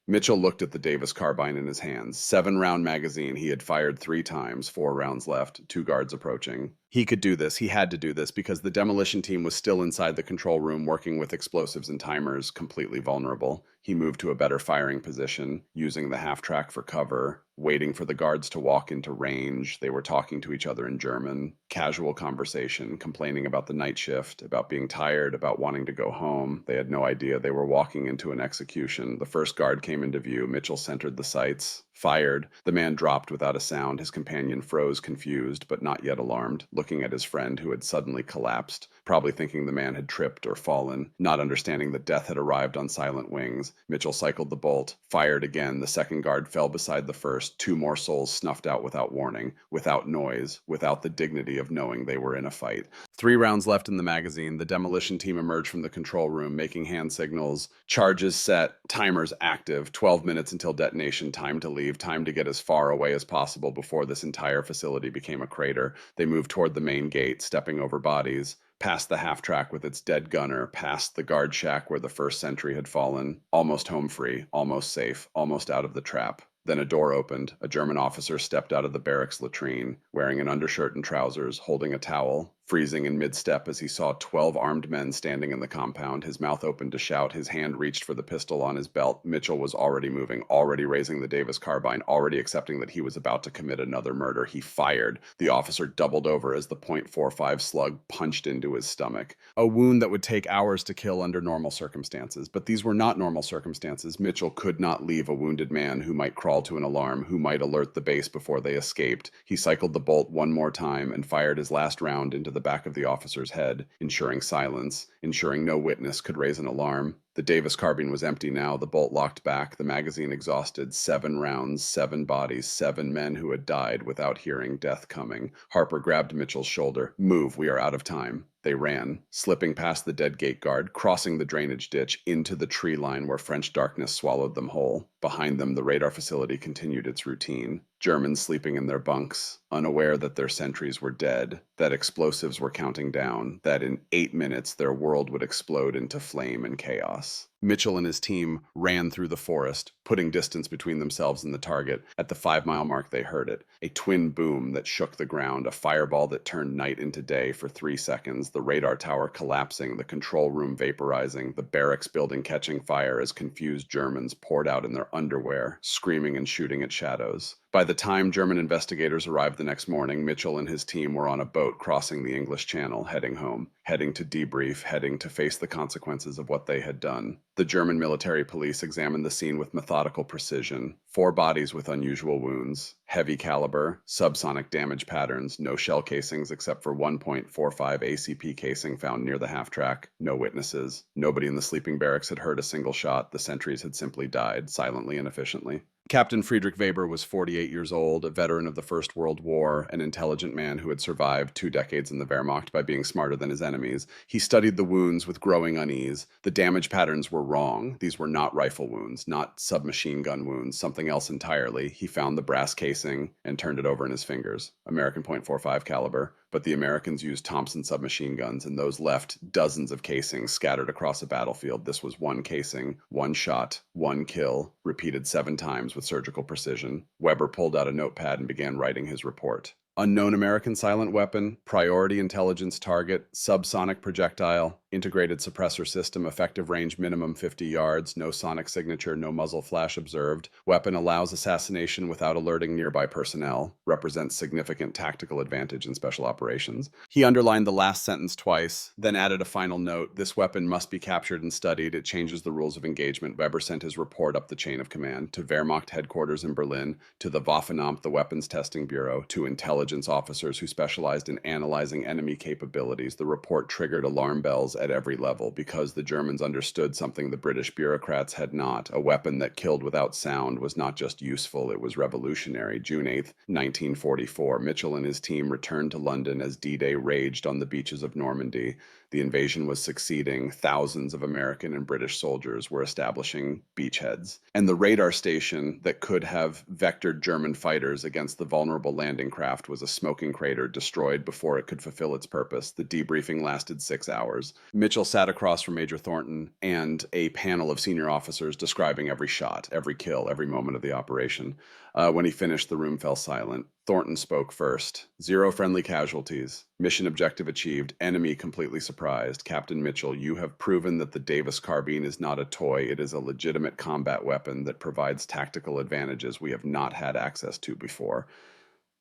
Mitchell looked at the Davis carbine in his hands. 7-round magazine. He had fired 3 times, 4 rounds left, 2 guards approaching. He could do this. He had to do this because the demolition team was still inside the control room working with explosives and timers, completely vulnerable. He moved to a better firing position, using the half-track for cover, waiting for the guards to walk into range. They were talking to each other in German. Casual conversation, complaining about the night shift, about being tired, about wanting to go home. They had no idea they were walking into an execution. The first guard came into view. Mitchell centered the sights. Fired. The man dropped without a sound. His companion froze, confused, but not yet alarmed, looking at his friend who had suddenly collapsed, probably thinking the man had tripped or fallen, not understanding that death had arrived on silent wings. Mitchell cycled the bolt, fired again. The second guard fell beside the first. 2 more souls snuffed out without warning, without noise, without the dignity of knowing they were in a fight. 3 rounds left in the magazine. The demolition team emerged from the control room, making hand signals. Charges set, timers active, 12 minutes until detonation, time to leave, time to get as far away as possible before this entire facility became a crater. They moved toward the main gate, stepping over bodies, past the half-track with its dead gunner, past the guard shack where the first sentry had fallen, almost home free, almost safe, almost out of the trap. Then a door opened. A German officer stepped out of the barracks latrine, wearing an undershirt and trousers, holding a towel, freezing in mid-step as he saw 12 armed men standing in the compound. His mouth opened to shout. His hand reached for the pistol on his belt. Mitchell was already moving, already raising the Davis carbine, already accepting that he was about to commit another murder. He fired. The officer doubled over as the .45 slug punched into his stomach. A wound that would take hours to kill under normal circumstances. But these were not normal circumstances. Mitchell could not leave a wounded man who might crawl to an alarm, who might alert the base before they escaped. He cycled the bolt one more time and fired his last round into the back of the officer's head, ensuring silence, ensuring no witness could raise an alarm. The Davis carbine was empty now, the bolt locked back, the magazine exhausted. 7 rounds, 7 bodies, 7 men who had died without hearing death coming. Harper grabbed Mitchell's shoulder. "Move, we are out of time." They ran, slipping past the dead gate guard, crossing the drainage ditch, into the tree line where French darkness swallowed them whole. Behind them, the radar facility continued its routine. Germans sleeping in their bunks, unaware that their sentries were dead, that explosives were counting down, that in 8 minutes their world would explode into flame and chaos. Mitchell and his team ran through the forest, putting distance between themselves and the target. At the 5-mile mark, they heard it. A twin boom that shook the ground, a fireball that turned night into day for 3 seconds, the radar tower collapsing, the control room vaporizing, the barracks building catching fire as confused Germans poured out in their underwear, screaming and shooting at shadows. By the time German investigators arrived the next morning, Mitchell and his team were on a boat crossing the English Channel, heading home, heading to debrief, heading to face the consequences of what they had done. The German military police examined the scene with methodical precision. 4 bodies with unusual wounds, heavy caliber, subsonic damage patterns, no shell casings except for 1.45 ACP casing found near the half-track, no witnesses. Nobody in the sleeping barracks had heard a single shot. The sentries had simply died, silently and efficiently. Captain Friedrich Weber was 48 years old, a veteran of the First World War, an intelligent man who had survived 2 decades in the Wehrmacht by being smarter than his enemies. He studied the wounds with growing unease. The damage patterns were wrong. These were not rifle wounds, not submachine gun wounds, something else entirely. He found the brass casing and turned it over in his fingers. American .45 caliber. But the Americans used Thompson submachine guns, and those left dozens of casings scattered across a battlefield. This was 1 casing, 1 shot, 1 kill, repeated 7 times with surgical precision. Weber pulled out a notepad and began writing his report. Unknown American silent weapon, priority intelligence target, subsonic projectile, integrated suppressor system, effective range minimum 50 yards, no sonic signature, no muzzle flash observed. Weapon allows assassination without alerting nearby personnel, represents significant tactical advantage in special operations. He underlined the last sentence twice, then added a final note. This weapon must be captured and studied. It changes the rules of engagement. Weber sent his report up the chain of command to Wehrmacht headquarters in Berlin, to the Waffenamt, the Weapons Testing Bureau, to intelligence intelligence officers who specialized in analyzing enemy capabilities. The report triggered alarm bells at every level because the Germans understood something the British bureaucrats had not. A weapon that killed without sound was not just useful, it was revolutionary. June 8th, 1944, Mitchell and his team returned to London as D-Day raged on the beaches of Normandy. The invasion was succeeding. Thousands of American and British soldiers were establishing beachheads. And the radar station that could have vectored German fighters against the vulnerable landing craft was a smoking crater destroyed before it could fulfill its purpose. The debriefing lasted 6 hours. Mitchell sat across from Major Thornton and a panel of senior officers describing every shot, every kill, every moment of the operation. When he finished, the room fell silent. Thornton spoke first. 0 friendly casualties. Mission objective achieved. Enemy completely surprised. Captain Mitchell, you have proven that the Davis carbine is not a toy. It is a legitimate combat weapon that provides tactical advantages we have not had access to before.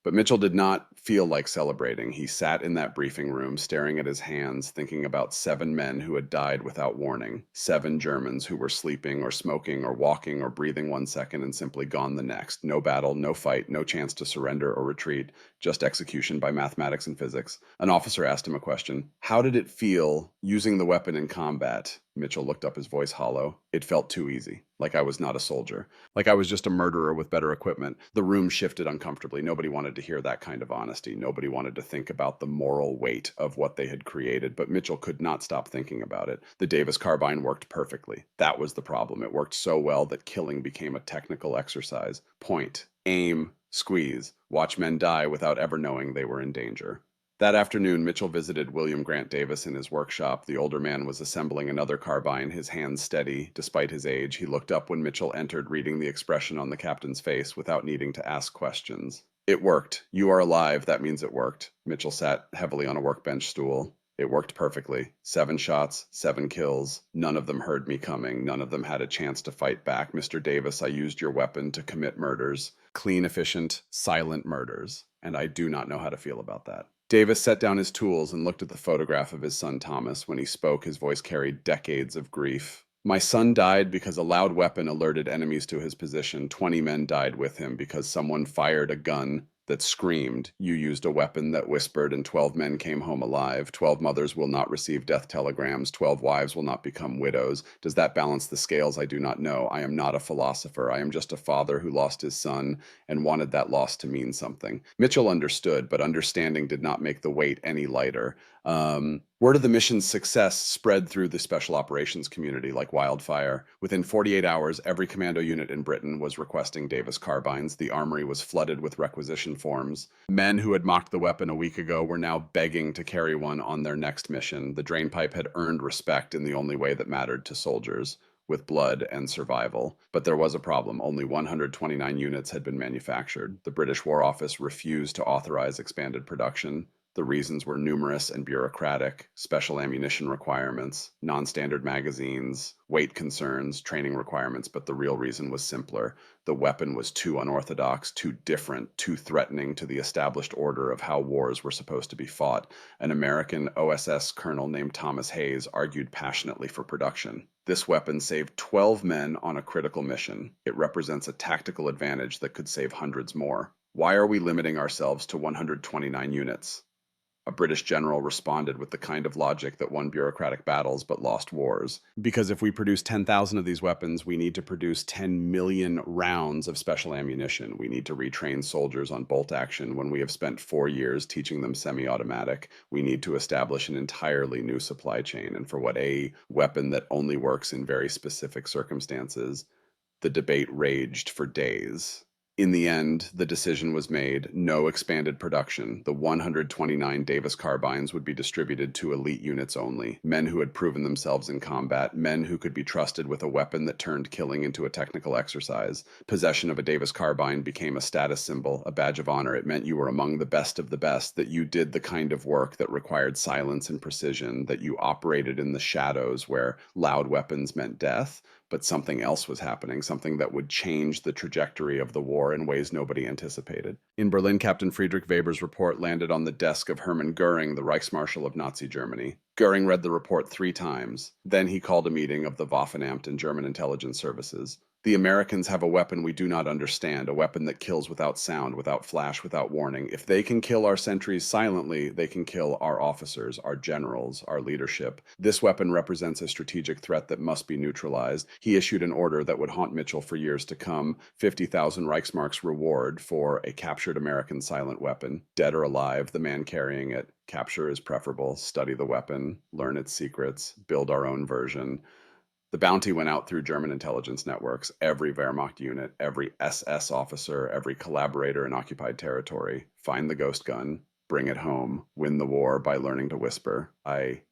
But Mitchell did not feel like celebrating. He sat in that briefing room, staring at his hands, thinking about 7 men who had died without warning, 7 Germans who were sleeping or smoking or walking or breathing one second and simply gone the next. No battle, no fight, no chance to surrender or retreat, just execution by mathematics and physics. An officer asked him a question. How did it feel using the weapon in combat? Mitchell looked up, his voice hollow. It felt too easy, like I was not a soldier, like I was just a murderer with better equipment. The room shifted uncomfortably. Nobody wanted to hear that kind of honesty. Nobody wanted to think about the moral weight of what they had created, but Mitchell could not stop thinking about it. The Davis carbine worked perfectly. That was the problem. It worked so well that killing became a technical exercise. Point, aim, squeeze, watch men die without ever knowing they were in danger. That afternoon, Mitchell visited William Grant Davis in his workshop. The older man was assembling another carbine, his hands steady. Despite his age, he looked up when Mitchell entered, reading the expression on the captain's face without needing to ask questions. It worked. You are alive. That means it worked. Mitchell sat heavily on a workbench stool. It worked perfectly. 7 shots, 7 kills. None of them heard me coming. None of them had a chance to fight back. Mr. Davis, I used your weapon to commit murders. Clean, efficient, silent murders. And I do not know how to feel about that. Davis set down his tools and looked at the photograph of his son Thomas. When he spoke, his voice carried decades of grief. My son died because a loud weapon alerted enemies to his position. 20 men died with him because someone fired a gun that screamed. You used a weapon that whispered, and 12 men came home alive. 12 mothers will not receive death telegrams. 12 wives will not become widows. Does that balance the scales? I do not know. I am not a philosopher. I am just a father who lost his son and wanted that loss to mean something. Mitchell understood, but understanding did not make the weight any lighter. Word of the mission's success spread through the special operations community like wildfire. Within 48 hours, every commando unit in Britain was requesting Davis carbines. The armory was flooded with requisition forms. Men who had mocked the weapon a week ago were now begging to carry one on their next mission. The drainpipe had earned respect in the only way that mattered to soldiers, with blood and survival. But there was a problem. Only 129 units had been manufactured. The British War Office refused to authorize expanded production. The reasons were numerous and bureaucratic: special ammunition requirements, non-standard magazines, weight concerns, training requirements, but the real reason was simpler. The weapon was too unorthodox, too different, too threatening to the established order of how wars were supposed to be fought. An American OSS colonel named Thomas Hayes argued passionately for production. This weapon saved 12 men on a critical mission. It represents a tactical advantage that could save hundreds more. Why are we limiting ourselves to 129 units? A British general responded with the kind of logic that won bureaucratic battles but lost wars. Because if we produce 10,000 of these weapons, we need to produce 10 million rounds of special ammunition. We need to retrain soldiers on bolt action. When we have spent 4 years teaching them semi-automatic, we need to establish an entirely new supply chain. And for what a weapon that only works in very specific circumstances, the debate raged for days. In the end, the decision was made: no expanded production. The 129 Davis carbines would be distributed to elite units only, men who had proven themselves in combat, men who could be trusted with a weapon that turned killing into a technical exercise. Possession of a Davis carbine became a status symbol, a badge of honor. It meant you were among the best of the best, that you did the kind of work that required silence and precision, that you operated in the shadows where loud weapons meant death. But something else was happening, something that would change the trajectory of the war in ways nobody anticipated. In Berlin, Captain Friedrich Weber's report landed on the desk of Hermann Goering, the Reichsmarshal of Nazi Germany. Goering read the report 3 times. Then he called a meeting of the Waffenamt and German intelligence services. The Americans have a weapon we do not understand, a weapon that kills without sound, without flash, without warning. If they can kill our sentries silently, they can kill our officers, our generals, our leadership. This weapon represents a strategic threat that must be neutralized. He issued an order that would haunt Mitchell for years to come: 50,000 Reichsmarks reward for a captured American silent weapon. Dead or alive, the man carrying it. Capture is preferable. Study the weapon, learn its secrets, build our own version. The bounty went out through German intelligence networks. Every Wehrmacht unit, every SS officer, every collaborator in occupied territory. Find the ghost gun, bring it home, win the war by learning to whisper.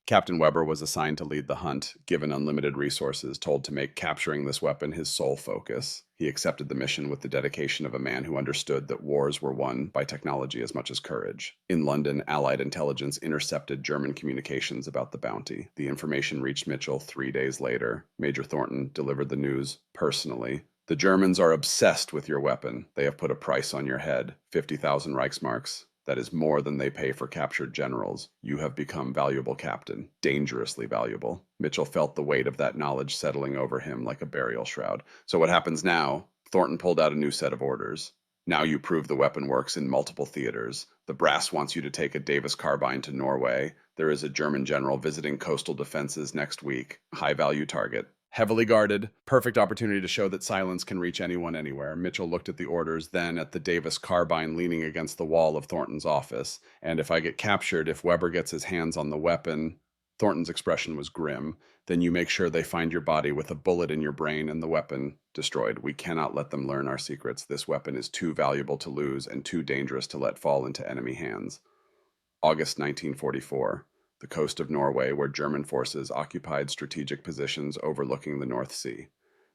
Captain Weber was assigned to lead the hunt, given unlimited resources, told to make capturing this weapon his sole focus. He accepted the mission with the dedication of a man who understood that wars were won by technology as much as courage. In London, Allied intelligence intercepted German communications about the bounty. The information reached Mitchell 3 days later. Major Thornton delivered the news personally. The Germans are obsessed with your weapon. They have put a price on your head, 50,000 Reichsmarks. That is more than they pay for captured generals. You have become valuable, Captain. Dangerously valuable. Mitchell felt the weight of that knowledge settling over him like a burial shroud. So what happens now? Thornton pulled out a new set of orders. Now you prove the weapon works in multiple theaters. The brass wants you to take a Davis carbine to Norway. There is a German general visiting coastal defenses next week. High-value target. Heavily guarded, perfect opportunity to show that silence can reach anyone anywhere. Mitchell looked at the orders, then at the Davis carbine leaning against the wall of Thornton's office. And if I get captured, if Weber gets his hands on the weapon, Thornton's expression was grim, then you make sure they find your body with a bullet in your brain and the weapon destroyed. We cannot let them learn our secrets. This weapon is too valuable to lose and too dangerous to let fall into enemy hands. August 1944. The coast of Norway, where German forces occupied strategic positions overlooking the North Sea.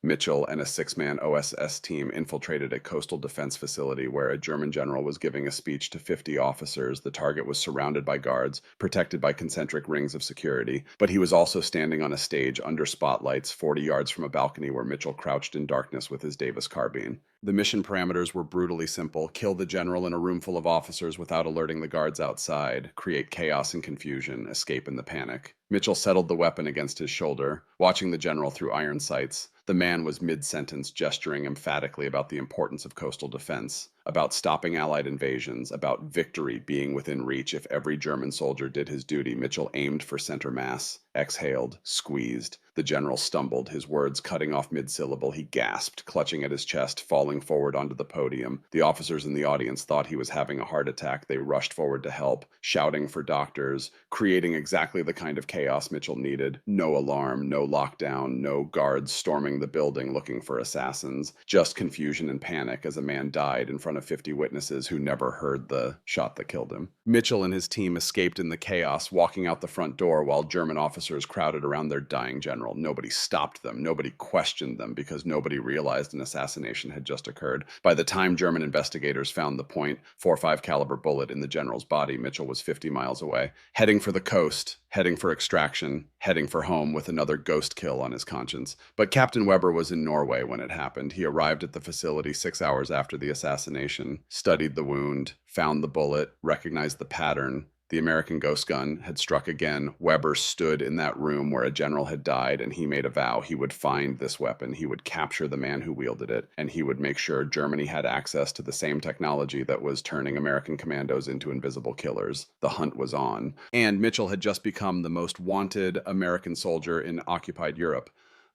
Mitchell and a 6-man OSS team infiltrated a coastal defense facility where a German general was giving a speech to 50 officers. The target was surrounded by guards, protected by concentric rings of security, but he was also standing on a stage under spotlights 40 yards from a balcony where Mitchell crouched in darkness with his Davis carbine. The mission parameters were brutally simple: kill the general in a room full of officers without alerting the guards outside, create chaos and confusion, escape in the panic. Mitchell settled the weapon against his shoulder, watching the general through iron sights. The man was mid-sentence, gesturing emphatically about the importance of coastal defense, about stopping Allied invasions, about victory being within reach if every German soldier did his duty. Mitchell aimed for center mass, exhaled, squeezed. The general stumbled, his words cutting off mid-syllable. He gasped, clutching at his chest, falling forward onto the podium. The officers in the audience thought he was having a heart attack. They rushed forward to help, shouting for doctors, creating exactly the kind of chaos Mitchell needed. No alarm, no lockdown, no guards storming the building looking for assassins. Just confusion and panic as a man died in front of 50 witnesses who never heard the shot that killed him. Mitchell and his team escaped in the chaos, walking out the front door while German officers crowded around their dying general. Nobody stopped them. Nobody questioned them because nobody realized an assassination had just occurred. By the time German investigators found the .45 caliber bullet in the general's body, Mitchell was 50 miles away, heading for the coast, heading for extraction, heading for home with another ghost kill on his conscience. But Captain Weber was in Norway when it happened. He arrived at the facility 6 hours after the assassination, studied the wound, found the bullet, recognized the pattern. The American ghost gun had struck again. Weber stood in that room where a general had died, and he made a vow he would find this weapon. He would capture the man who wielded it, and he would make sure Germany had access to the same technology that was turning American commandos into invisible killers. The hunt was on. And Mitchell had just become the most wanted American soldier in occupied Europe.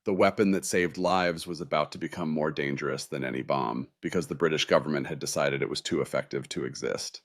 The weapon that saved lives was about to become more dangerous than any bomb, because the British government had decided it was too effective to exist.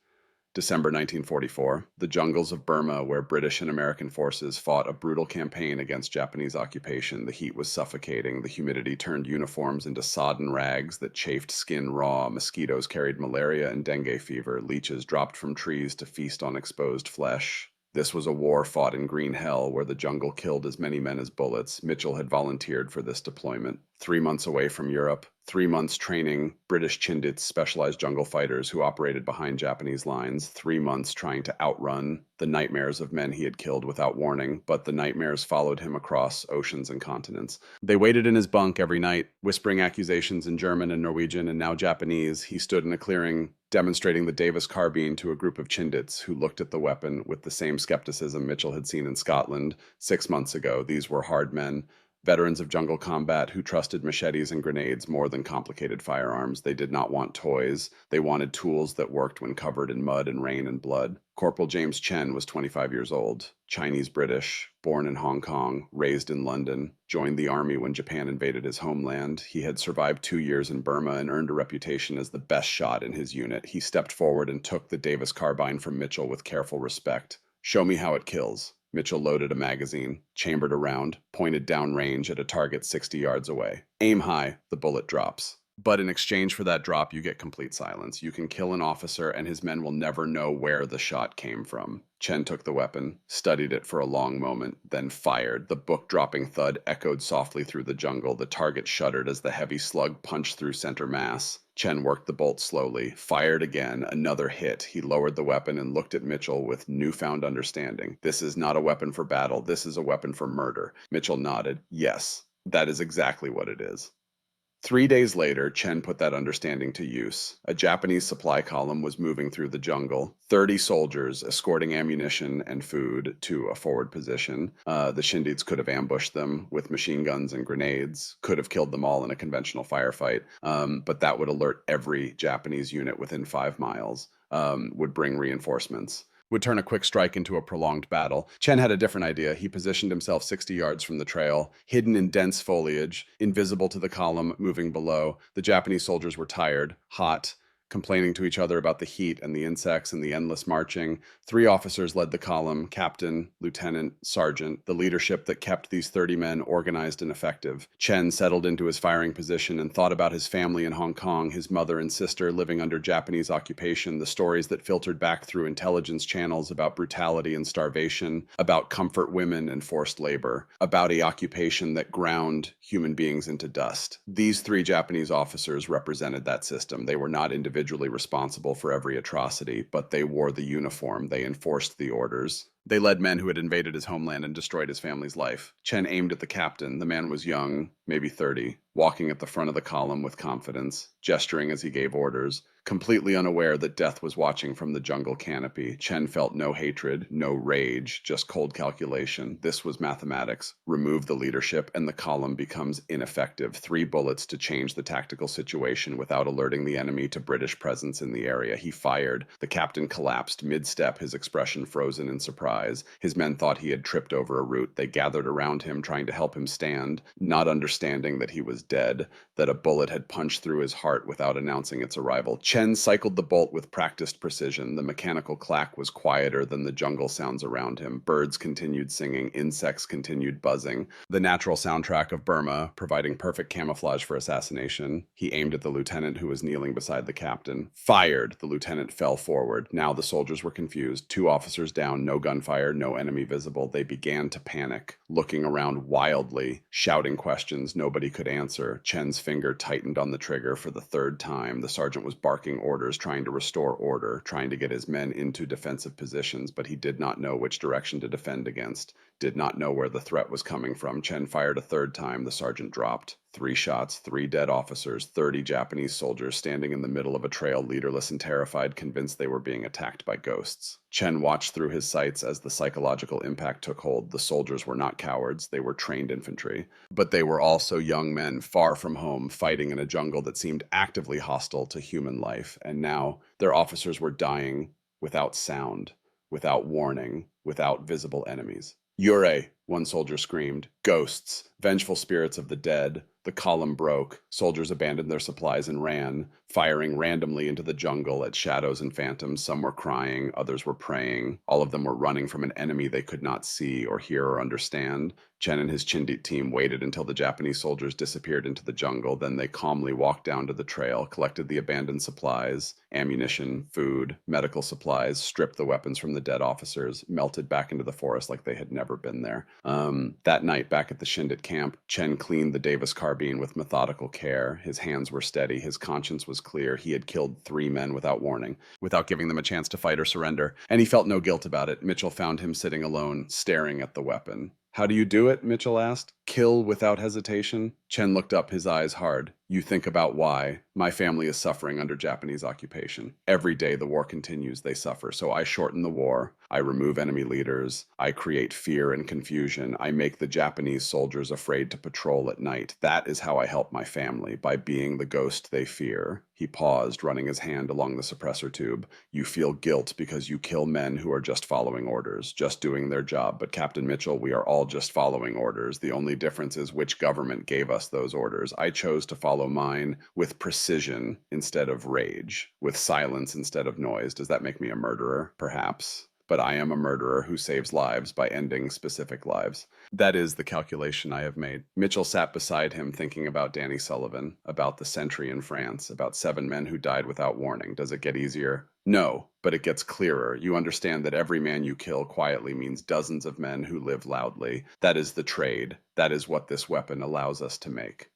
December 1944, the jungles of Burma, where British and American forces fought a brutal campaign against Japanese occupation. The heat was suffocating. The humidity turned uniforms into sodden rags that chafed skin raw. Mosquitoes carried malaria and dengue fever. Leeches dropped from trees to feast on exposed flesh. This was a war fought in green hell where the jungle killed as many men as bullets. Mitchell had volunteered for this deployment. 3 months away from Europe, 3 months training British Chindits, specialized jungle fighters who operated behind Japanese lines, 3 months trying to outrun the nightmares of men he had killed without warning, but the nightmares followed him across oceans and continents. They waited in his bunk every night, whispering accusations in German and Norwegian and now Japanese. He stood in a clearing, demonstrating the Davis carbine to a group of Chindits who looked at the weapon with the same skepticism Mitchell had seen in Scotland 6 months ago. These were hard men, Veterans of jungle combat who trusted machetes and grenades more than complicated firearms. They did not want toys. They wanted tools that worked when covered in mud and rain and blood. Corporal James Chen was 25 years old, Chinese-British, born in Hong Kong, raised in London, joined the army when Japan invaded his homeland. He had survived 2 years in Burma and earned a reputation as the best shot in his unit. He stepped forward and took the Davis carbine from Mitchell with careful respect. "Show me how it kills." Mitchell loaded a magazine, chambered a round, pointed downrange at a target 60 yards away. "Aim high, the bullet drops. But in exchange for that drop, you get complete silence. You can kill an officer, and his men will never know where the shot came from." Chen took the weapon, studied it for a long moment, then fired. The book-dropping thud echoed softly through the jungle. The target shuddered as the heavy slug punched through center mass. Chen worked the bolt slowly, fired again, another hit. He lowered the weapon and looked at Mitchell with newfound understanding. "This is not a weapon for battle. This is a weapon for murder." Mitchell nodded. "Yes, that is exactly what it is." 3 days later, Chen put that understanding to use. A Japanese supply column was moving through the jungle, 30 soldiers escorting ammunition and food to a forward position. The Shindids could have ambushed them with machine guns and grenades, could have killed them all in a conventional firefight, but that would alert every Japanese unit within 5 miles, would bring reinforcements. Would turn a quick strike into a prolonged battle. Chen had a different idea. He positioned himself 60 yards from the trail, hidden in dense foliage, invisible to the column moving below. The Japanese soldiers were tired, hot, complaining to each other about the heat and the insects and the endless marching. 3 officers led the column: captain, lieutenant, sergeant, the leadership that kept these 30 men organized and effective. Chen settled into his firing position and thought about his family in Hong Kong, his mother and sister living under Japanese occupation, the stories that filtered back through intelligence channels about brutality and starvation, about comfort women and forced labor, about a occupation that ground human beings into dust. These 3 Japanese officers represented that system. They were not individually responsible for every atrocity, but they wore the uniform. They enforced the orders. They led men who had invaded his homeland and destroyed his family's life. Chen aimed at the captain. The man was young, maybe 30, walking at the front of the column with confidence, gesturing as he gave orders. Completely unaware that death was watching from the jungle canopy, Chen felt no hatred, no rage, just cold calculation. This was mathematics. Remove the leadership, and the column becomes ineffective. 3 bullets to change the tactical situation without alerting the enemy to British presence in the area. He fired. The captain collapsed mid-step, his expression frozen in surprise. His men thought he had tripped over a root. They gathered around him, trying to help him stand, not understanding that he was dead, that a bullet had punched through his heart without announcing its arrival. Chen cycled the bolt with practiced precision. The mechanical clack was quieter than the jungle sounds around him. Birds continued singing, insects continued buzzing. The natural soundtrack of Burma, providing perfect camouflage for assassination. He aimed at the lieutenant who was kneeling beside the captain. Fired! The lieutenant fell forward. Now the soldiers were confused. 2 officers down, no gunfire, no enemy visible. They began to panic, looking around wildly, shouting questions nobody could answer. Chen's finger tightened on the trigger for the 3rd time. The sergeant was barking orders, trying to restore order, trying to get his men into defensive positions, but he did not know which direction to defend against, did not know where the threat was coming from. Chen fired a 3rd time. The sergeant dropped. 3 shots, 3 dead officers, 30 Japanese soldiers standing in the middle of a trail, leaderless and terrified, convinced they were being attacked by ghosts. Chen watched through his sights as the psychological impact took hold. The soldiers were not cowards. They were trained infantry. But they were also young men, far from home, fighting in a jungle that seemed actively hostile to human life. And now their officers were dying without sound, without warning, without visible enemies. "Yurei!" one soldier screamed. "Ghosts! Vengeful spirits of the dead!" The column broke. Soldiers abandoned their supplies and ran, firing randomly into the jungle at shadows and phantoms. Some were crying, others were praying. All of them were running from an enemy they could not see or hear or understand. Chen and his Chindit team waited until the Japanese soldiers disappeared into the jungle. Then they calmly walked down to the trail, collected the abandoned supplies, ammunition, food, medical supplies, stripped the weapons from the dead officers, melted back into the forest like they had never been there. That night, back at the Chindit camp, Chen cleaned the Davis carbine with methodical care. His hands were steady. His conscience was clear. He had killed 3 men without warning, without giving them a chance to fight or surrender, and he felt no guilt about it. Mitchell found him sitting alone, staring at the weapon. "How do you do it?" Mitchell asked. "Kill without hesitation?" Chen looked up, his eyes hard. You think about why. My family is suffering under Japanese occupation. Every day the war continues, they suffer. So I shorten the war. I remove enemy leaders. I create fear and confusion. I make the Japanese soldiers afraid to patrol at night. That is how I help my family, by being the ghost they fear. He paused, running his hand along the suppressor tube. You feel guilt because you kill men who are just following orders, just doing their job. But Captain Mitchell, we are all just following orders. The only difference is which government gave us those orders. I chose to follow mine with precision instead of rage, with silence instead of noise. Does that make me a murderer? Perhaps. But I am a murderer who saves lives by ending specific lives. That is the calculation I have made. Mitchell sat beside him thinking about Danny Sullivan, about the sentry in France, about 7 men who died without warning. Does it get easier? No, but it gets clearer. You understand that every man you kill quietly means dozens of men who live loudly. That is the trade. That is what this weapon allows us to make.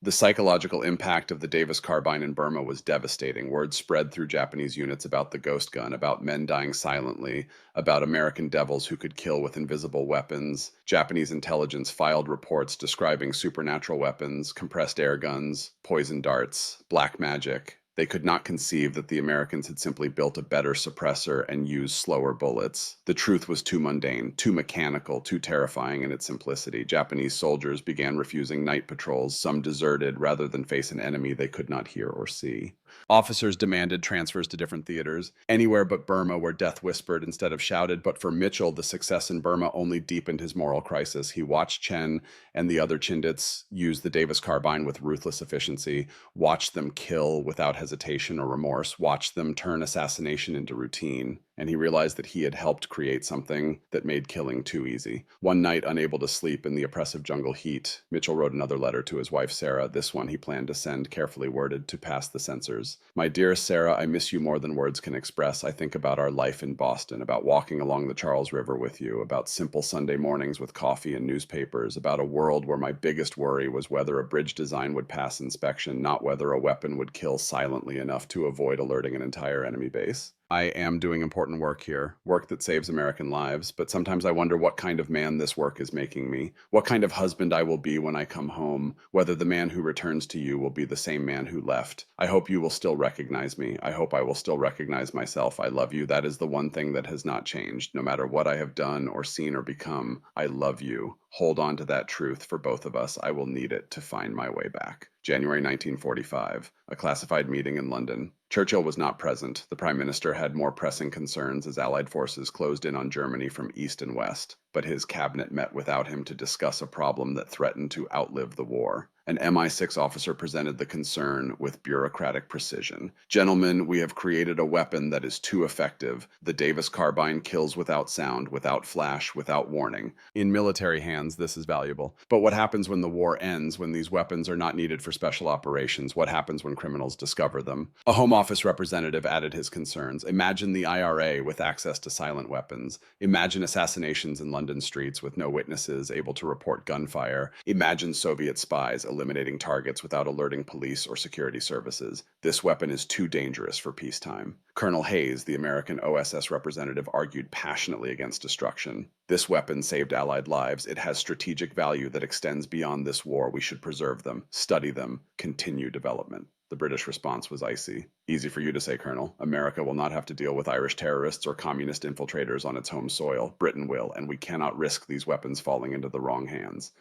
The psychological impact of the Davis carbine in Burma was devastating. Word spread through Japanese units about the ghost gun, about men dying silently, about American devils who could kill with invisible weapons. Japanese intelligence filed reports describing supernatural weapons, compressed air guns, poison darts, black magic. They could not conceive that the Americans had simply built a better suppressor and used slower bullets. The truth was too mundane, too mechanical, too terrifying in its simplicity. Japanese soldiers began refusing night patrols. Some deserted rather than face an enemy they could not hear or see. Officers demanded transfers to different theaters, anywhere but Burma, where death whispered instead of shouted. But for Mitchell, the success in Burma only deepened his moral crisis. He watched Chen and the other Chindits use the Davis carbine with ruthless efficiency, watched them kill without hesitation or remorse, watched them turn assassination into routine. And he realized that he had helped create something that made killing too easy. One night, unable to sleep in the oppressive jungle heat, Mitchell wrote another letter to his wife, Sarah. This one he planned to send, carefully worded, to pass the censors. My dearest Sarah, I miss you more than words can express. I think about our life in Boston, about walking along the Charles River with you, about simple Sunday mornings with coffee and newspapers, about a world where my biggest worry was whether a bridge design would pass inspection, not whether a weapon would kill silently enough to avoid alerting an entire enemy base. I am doing important work here, work that saves American lives, but sometimes I wonder what kind of man this work is making me, what kind of husband I will be when I come home, whether the man who returns to you will be the same man who left. I hope you will still recognize me. I hope I will still recognize myself. I love you. That is the one thing that has not changed. No matter what I have done or seen or become, I love you. Hold on to that truth for both of us. I will need it to find my way back. January 1945, a classified meeting in London. Churchill was not present. The Prime Minister had more pressing concerns as Allied forces closed in on Germany from east and west, but his cabinet met without him to discuss a problem that threatened to outlive the war. An MI6 officer presented the concern with bureaucratic precision. Gentlemen, we have created a weapon that is too effective. The Davis carbine kills without sound, without flash, without warning. In military hands, this is valuable. But what happens when the war ends, when these weapons are not needed for special operations? What happens when criminals discover them? A Home Office representative added his concerns. Imagine the IRA with access to silent weapons. Imagine assassinations in London streets with no witnesses able to report gunfire. Imagine Soviet spies eliminating targets without alerting police or security services. This weapon is too dangerous for peacetime. Colonel Hayes, the American OSS representative, argued passionately against destruction. This weapon saved Allied lives. It has strategic value that extends beyond this war. We should preserve them, study them, continue development. The British response was icy. Easy for you to say, Colonel. America will not have to deal with Irish terrorists or communist infiltrators on its home soil. Britain will, and we cannot risk these weapons falling into the wrong hands.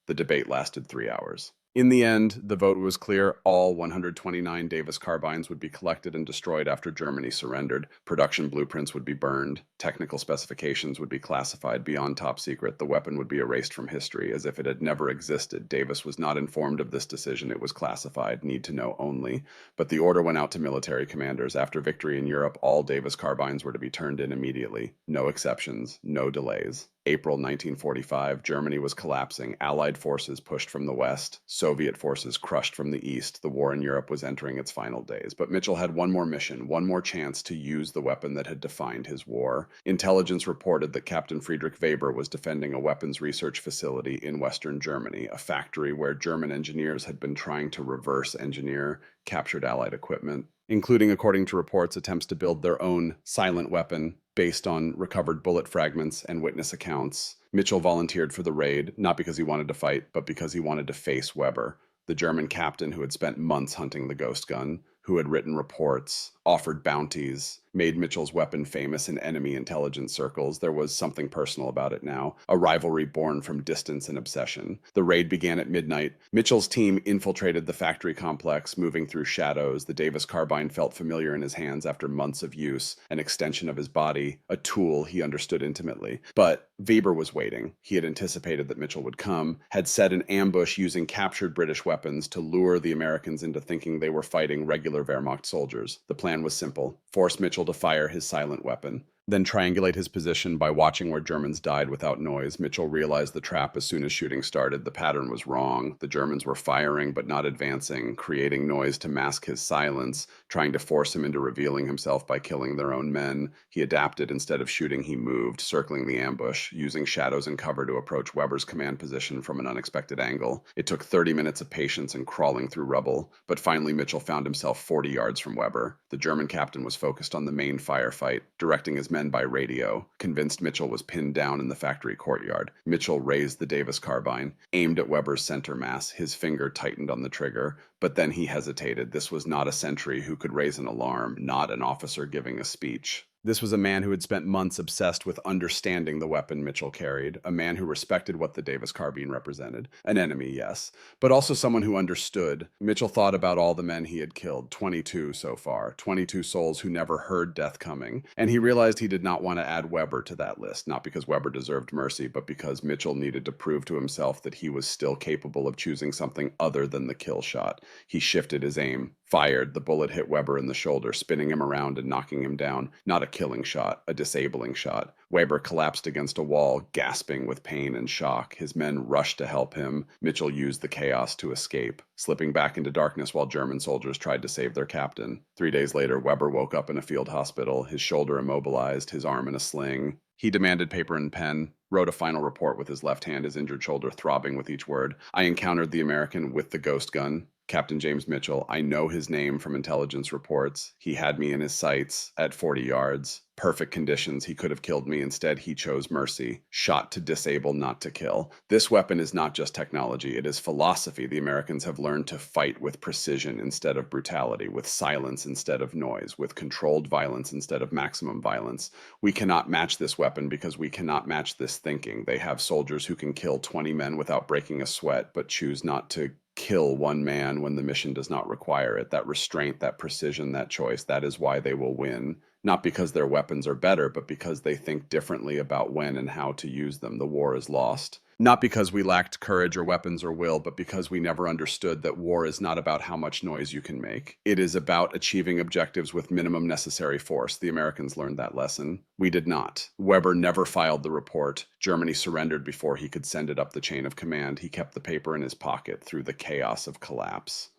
The debate lasted 3 hours. In the end, the vote was clear. All 129 Davis carbines would be collected and destroyed after Germany surrendered. Production blueprints would be burned. Technical specifications would be classified beyond top secret. The weapon would be erased from history as if it had never existed. Davis was not informed of this decision. It was classified, need to know only. But the order went out to military commanders. After victory in Europe, all Davis carbines were to be turned in immediately. No exceptions, no delays. April 1945, Germany was collapsing. Allied forces pushed from the west. Soviet forces crushed from the east. The war in Europe was entering its final days. But Mitchell had one more mission, one more chance to use the weapon that had defined his war. Intelligence reported that Captain Friedrich Weber was defending a weapons research facility in western Germany, a factory where German engineers had been trying to reverse engineer captured Allied equipment, including, according to reports, attempts to build their own silent weapon based on recovered bullet fragments and witness accounts. Mitchell volunteered for the raid, not because he wanted to fight, but because he wanted to face Weber. The German captain who had spent months hunting the ghost gun, who had written reports, offered bounties, made Mitchell's weapon famous in enemy intelligence circles. There was something personal about it now, a rivalry born from distance and obsession. The raid began at midnight. Mitchell's team infiltrated the factory complex, moving through shadows. The Davis carbine felt familiar in his hands after months of use, an extension of his body, a tool he understood intimately. But Weber was waiting. He had anticipated that Mitchell would come, had set an ambush using captured British weapons to lure the Americans into thinking they were fighting regular Wehrmacht soldiers. The plan was simple: force Mitchell to fire his silent weapon, then triangulate his position by watching where Germans died without noise. Mitchell realized the trap as soon as shooting started. The pattern was wrong. The Germans were firing but not advancing, creating noise to mask his silence, trying to force him into revealing himself by killing their own men. He adapted. Instead of shooting, he moved, circling the ambush, using shadows and cover to approach Weber's command position from an unexpected angle. It took 30 minutes of patience and crawling through rubble, but finally Mitchell found himself 40 yards from Weber. The German captain was focused on the main firefight, directing his men by radio. Convinced Mitchell was pinned down in the factory courtyard, Mitchell raised the Davis carbine, aimed at Weber's center mass. His finger tightened on the trigger, but then he hesitated. This was not a sentry who could raise an alarm, not an officer giving a speech. This was a man who had spent months obsessed with understanding the weapon Mitchell carried, a man who respected what the Davis carbine represented. An enemy, yes, but also someone who understood. Mitchell thought about all the men he had killed, 22 so far, 22 souls who never heard death coming, and he realized he did not want to add Weber to that list, not because Weber deserved mercy, but because Mitchell needed to prove to himself that he was still capable of choosing something other than the kill shot. He shifted his aim, fired. The bullet hit Weber in the shoulder, spinning him around and knocking him down. Not a killing shot, a disabling shot. Weber collapsed against a wall, gasping with pain and shock. His men rushed to help him. Mitchell used the chaos to escape, slipping back into darkness while German soldiers tried to save their captain. 3 days later, Weber woke up in a field hospital, his shoulder immobilized, his arm in a sling. He demanded paper and pen, wrote a final report with his left hand, his injured shoulder throbbing with each word. I encountered the American with the ghost gun, Captain James Mitchell. I know his name from intelligence reports. He had me in his sights at 40 yards. Perfect conditions. He could have killed me. Instead, he chose mercy. Shot to disable, not to kill. This weapon is not just technology. It is philosophy. The Americans have learned to fight with precision instead of brutality, with silence instead of noise, with controlled violence instead of maximum violence. We cannot match this weapon because we cannot match this thinking. They have soldiers who can kill 20 men without breaking a sweat, but choose not to kill one man when the mission does not require it. That restraint, that precision, that choice, that is why they will win. Not because their weapons are better, but because they think differently about when and how to use them. The war is lost. Not because we lacked courage or weapons or will, but because we never understood that war is not about how much noise you can make. It is about achieving objectives with minimum necessary force. The Americans learned that lesson. We did not. Weber never filed the report. Germany surrendered before he could send it up the chain of command. He kept the paper in his pocket through the chaos of collapse.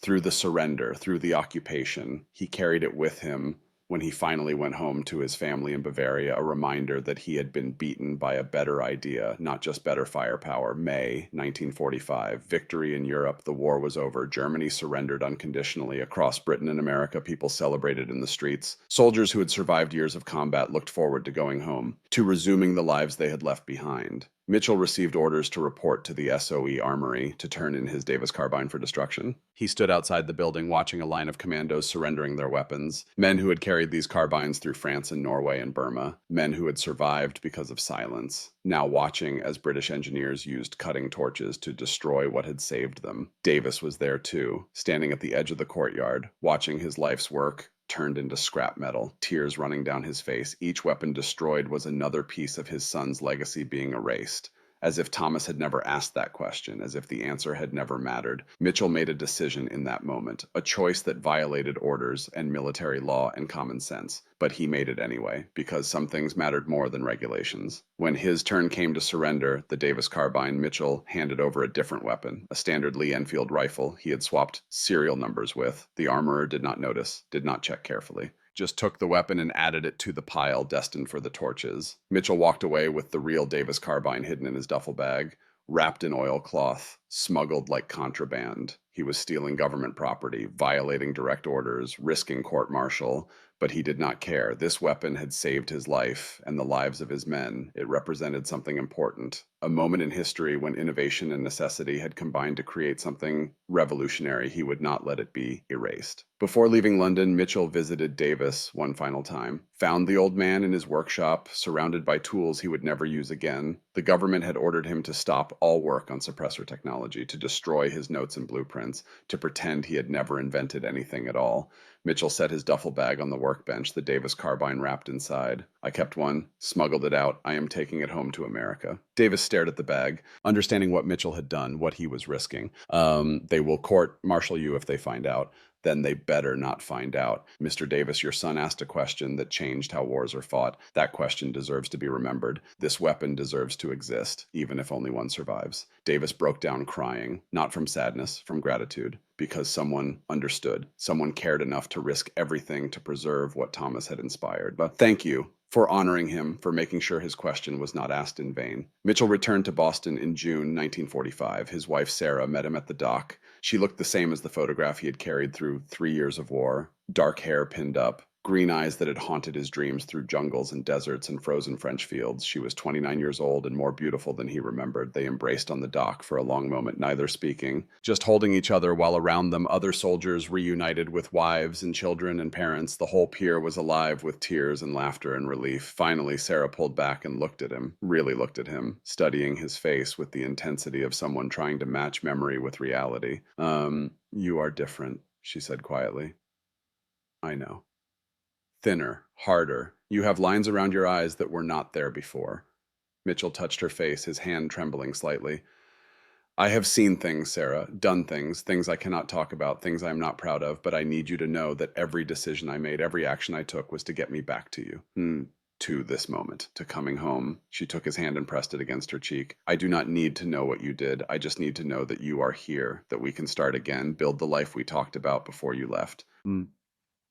Through the surrender, through the occupation, he carried it with him when he finally went home to his family in Bavaria, a reminder that he had been beaten by a better idea, not just better firepower. May 1945, victory in Europe. The war was over. Germany surrendered unconditionally. Across Britain and America, people celebrated in the streets. Soldiers who had survived years of combat looked forward to going home, to resuming the lives they had left behind. Mitchell received orders to report to the SOE armory to turn in his Davis carbine for destruction. He stood outside the building watching a line of commandos surrendering their weapons, men who had carried these carbines through France and Norway and Burma, men who had survived because of silence, now watching as British engineers used cutting torches to destroy what had saved them. Davis was there too, standing at the edge of the courtyard, watching his life's work turned into scrap metal, tears running down his face. Each weapon destroyed was another piece of his son's legacy being erased. As if Thomas had never asked that question, as if the answer had never mattered. Mitchell made a decision in that moment, a choice that violated orders and military law and common sense. But he made it anyway, because some things mattered more than regulations. When his turn came to surrender, the Davis carbine, Mitchell handed over a different weapon, a standard Lee-Enfield rifle he had swapped serial numbers with. The armorer did not notice, did not check carefully. Just took the weapon and added it to the pile destined for the torches. Mitchell walked away with the real Davis carbine hidden in his duffel bag, wrapped in oilcloth, smuggled like contraband. He was stealing government property, violating direct orders, risking court-martial, But he did not care. This weapon had saved his life and the lives of his men. It represented something important, a moment in history when innovation and necessity had combined to create something revolutionary. He would not let it be erased. Before leaving London, Mitchell visited Davis one final time, found the old man in his workshop, surrounded by tools he would never use again. The government had ordered him to stop all work on suppressor technology, to destroy his notes and blueprints, to pretend he had never invented anything at all. Mitchell set his duffel bag on the workbench, the Davis carbine wrapped inside. I kept one, smuggled it out. I am taking it home to America. Davis stared at the bag, understanding what Mitchell had done, what he was risking. They will court-martial you if they find out. Then they better not find out. Mr. Davis, your son asked a question that changed how wars are fought. That question deserves to be remembered. This weapon deserves to exist, even if only one survives. Davis broke down crying, not from sadness, from gratitude, because someone understood. Someone cared enough to risk everything to preserve what Thomas had inspired. But thank you for honoring him, for making sure his question was not asked in vain. Mitchell returned to Boston in June 1945. His wife, Sarah, met him at the dock. She looked the same as the photograph he had carried through 3 years of war, dark hair pinned up, green eyes that had haunted his dreams through jungles and deserts and frozen French fields. She was 29 years old and more beautiful than he remembered. They embraced on the dock for a long moment, neither speaking, just holding each other while around them other soldiers reunited with wives and children and parents. The whole pier was alive with tears and laughter and relief. Finally, Sarah pulled back and looked at him, really looked at him, studying his face with the intensity of someone trying to match memory with reality. You are different, she said quietly. I know. Thinner, harder. You have lines around your eyes that were not there before. Mitchell touched her face, his hand trembling slightly. I have seen things, Sarah, done things, things I cannot talk about, things I am not proud of, but I need you to know that every decision I made, every action I took was to get me back to you. To this moment, to coming home. She took his hand and pressed it against her cheek. I do not need to know what you did. I just need to know that you are here, that we can start again, build the life we talked about before you left.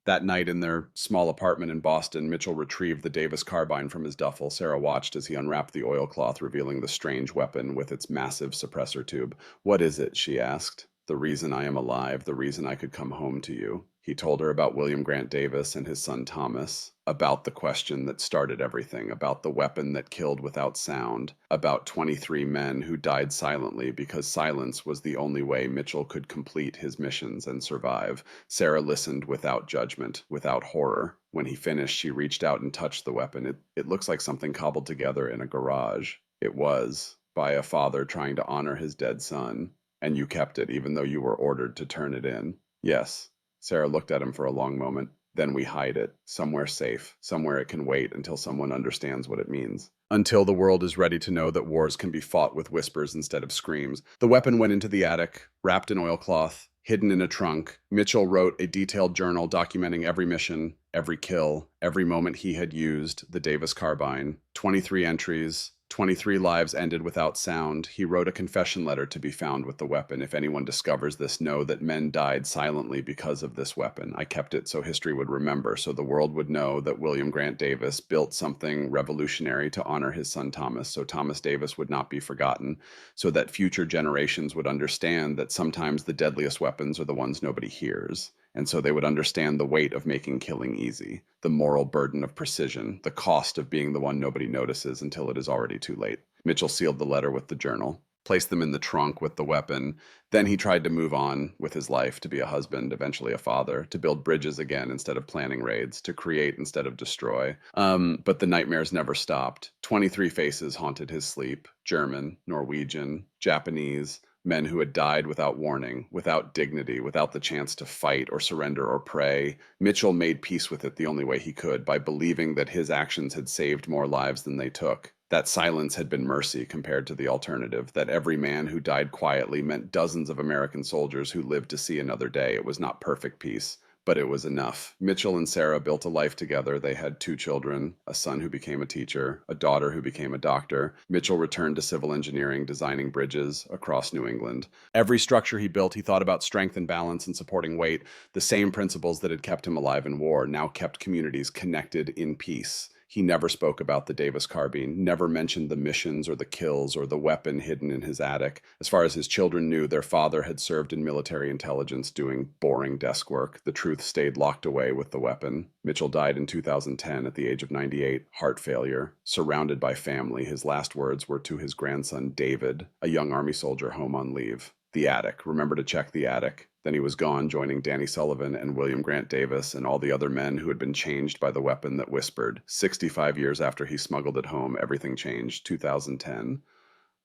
That night in their small apartment in Boston, Mitchell retrieved the Davis carbine from his duffel. Sarah watched as he unwrapped the oilcloth, revealing the strange weapon with its massive suppressor tube. What is it? She asked. The reason I am alive, the reason I could come home to you. He told her about William Grant Davis and his son Thomas, about the question that started everything, about the weapon that killed without sound, about 23 men who died silently because silence was the only way Mitchell could complete his missions and survive. Sarah listened without judgment, without horror. When he finished, she reached out and touched the weapon. It looks like something cobbled together in a garage. It was, by a father trying to honor his dead son. And you kept it, even though you were ordered to turn it in. Yes. Sarah looked at him for a long moment. Then we hide it, somewhere safe, somewhere it can wait until someone understands what it means. Until the world is ready to know that wars can be fought with whispers instead of screams. The weapon went into the attic, wrapped in oilcloth, hidden in a trunk. Mitchell wrote a detailed journal documenting every mission, every kill, every moment he had used the Davis carbine. 23 entries. 23 lives ended without sound. He wrote a confession letter to be found with the weapon. If anyone discovers this, know that men died silently because of this weapon. I kept it so history would remember, so the world would know that William Grant Davis built something revolutionary to honor his son Thomas, so Thomas Davis would not be forgotten, so that future generations would understand that sometimes the deadliest weapons are the ones nobody hears. And so they would understand the weight of making killing easy, the moral burden of precision, the cost of being the one nobody notices until it is already too late. Mitchell sealed the letter with the journal, placed them in the trunk with the weapon. Then he tried to move on with his life, to be a husband, eventually a father, to build bridges again instead of planning raids, to create instead of destroy. But the nightmares never stopped. 23 faces haunted his sleep: German, Norwegian, Japanese, men who had died without warning, without dignity, without the chance to fight or surrender or pray. Mitchell made peace with it the only way he could, by believing that his actions had saved more lives than they took. That silence had been mercy compared to the alternative, that every man who died quietly meant dozens of American soldiers who lived to see another day. It was not perfect peace, but it was enough. Mitchell and Sarah built a life together. They had 2 children, a son who became a teacher, a daughter who became a doctor. Mitchell returned to civil engineering, designing bridges across New England. Every structure he built, he thought about strength and balance and supporting weight. The same principles that had kept him alive in war now kept communities connected in peace. He never spoke about the Davis carbine, never mentioned the missions or the kills or the weapon hidden in his attic. As far as his children knew, their father had served in military intelligence doing boring desk work. The truth stayed locked away with the weapon. Mitchell died in 2010 at the age of 98, heart failure. Surrounded by family, his last words were to his grandson David, a young Army soldier home on leave. The attic. Remember to check the attic. Then he was gone, joining Danny Sullivan and William Grant Davis and all the other men who had been changed by the weapon that whispered. 65 years after he smuggled it home, everything changed. 2010.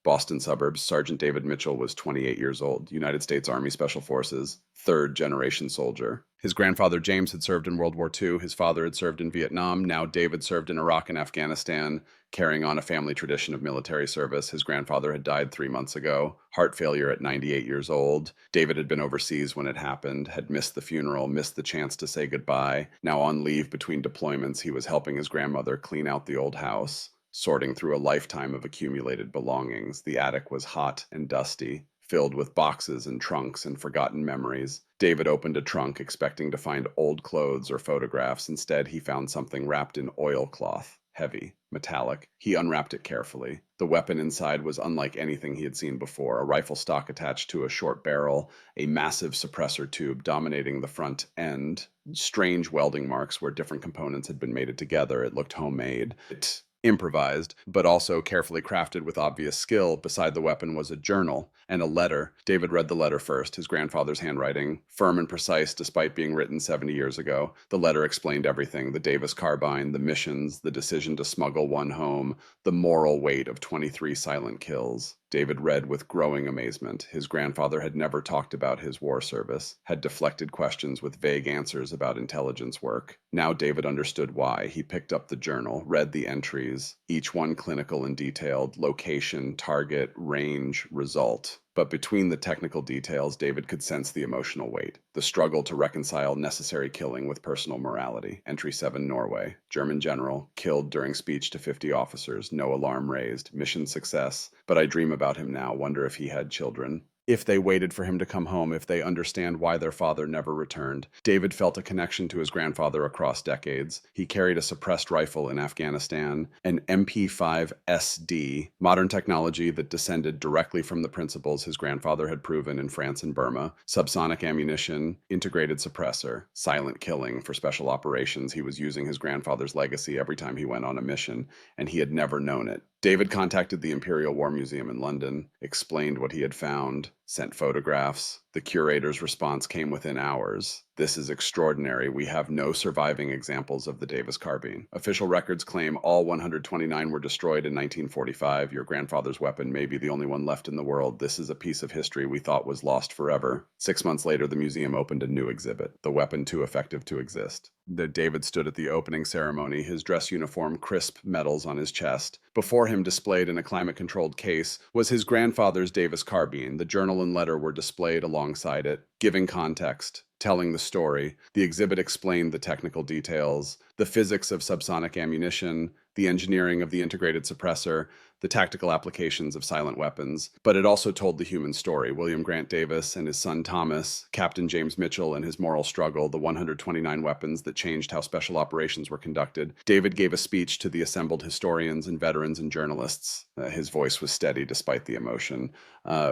Boston suburbs, Sergeant David Mitchell was 28 years old, United States Army Special Forces, third-generation soldier. His grandfather James had served in World War II. His father had served in Vietnam. Now David served in Iraq and Afghanistan, carrying on a family tradition of military service. His grandfather had died 3 months ago, heart failure at 98 years old. David had been overseas when it happened, had missed the funeral, missed the chance to say goodbye. Now on leave between deployments, he was helping his grandmother clean out the old house. Sorting through a lifetime of accumulated belongings, the attic was hot and dusty, filled with boxes and trunks and forgotten memories. David opened a trunk expecting to find old clothes or photographs. Instead, he found something wrapped in oilcloth, heavy, metallic. He unwrapped it carefully. The weapon inside was unlike anything he had seen before, a rifle stock attached to a short barrel, a massive suppressor tube dominating the front end, strange welding marks where different components had been mated together. It looked homemade. It improvised, but also carefully crafted with obvious skill. Beside the weapon was a journal and a letter. David read the letter first, his grandfather's handwriting, firm and precise despite being written 70 years ago. The letter explained everything: the Davis carbine, the missions, the decision to smuggle one home, the moral weight of 23 silent kills. David read with growing amazement. His grandfather had never talked about his war service, had deflected questions with vague answers about intelligence work. Now David understood why. He picked up the journal, read the entries, each one clinical and detailed: location, target, range, result. But between the technical details, David could sense the emotional weight, the struggle to reconcile necessary killing with personal morality. Entry 7, Norway. German general, killed during speech to 50 officers, no alarm raised, mission success. But I dream about him now, wonder if he had children. If they waited for him to come home, if they understand why their father never returned. David felt a connection to his grandfather across decades. He carried a suppressed rifle in Afghanistan, an MP5SD, modern technology that descended directly from the principles his grandfather had proven in France and Burma: subsonic ammunition, integrated suppressor, silent killing. For special operations, he was using his grandfather's legacy every time he went on a mission, and he had never known it. David contacted the Imperial War Museum in London, explained what he had found, sent photographs. The curator's response came within hours. "This is extraordinary. We have no surviving examples of the Davis carbine. Official records claim all 129 were destroyed in 1945. Your grandfather's weapon may be the only one left in the world. This is a piece of history we thought was lost forever." 6 months later, the museum opened a new exhibit: the weapon too effective to exist. David stood at the opening ceremony, his dress uniform crisp medals on his chest. Before him, displayed in a climate-controlled case, was his grandfather's Davis carbine. The journal and letter were displayed alongside it, giving context, telling the story. The exhibit explained the technical details, the physics of subsonic ammunition, the engineering of the integrated suppressor, the tactical applications of silent weapons. But it also told the human story: William Grant Davis and his son Thomas, Captain James Mitchell and his moral struggle, the 129 weapons that changed how special operations were conducted. David gave a speech to the assembled historians and veterans and journalists. His voice was steady despite the emotion.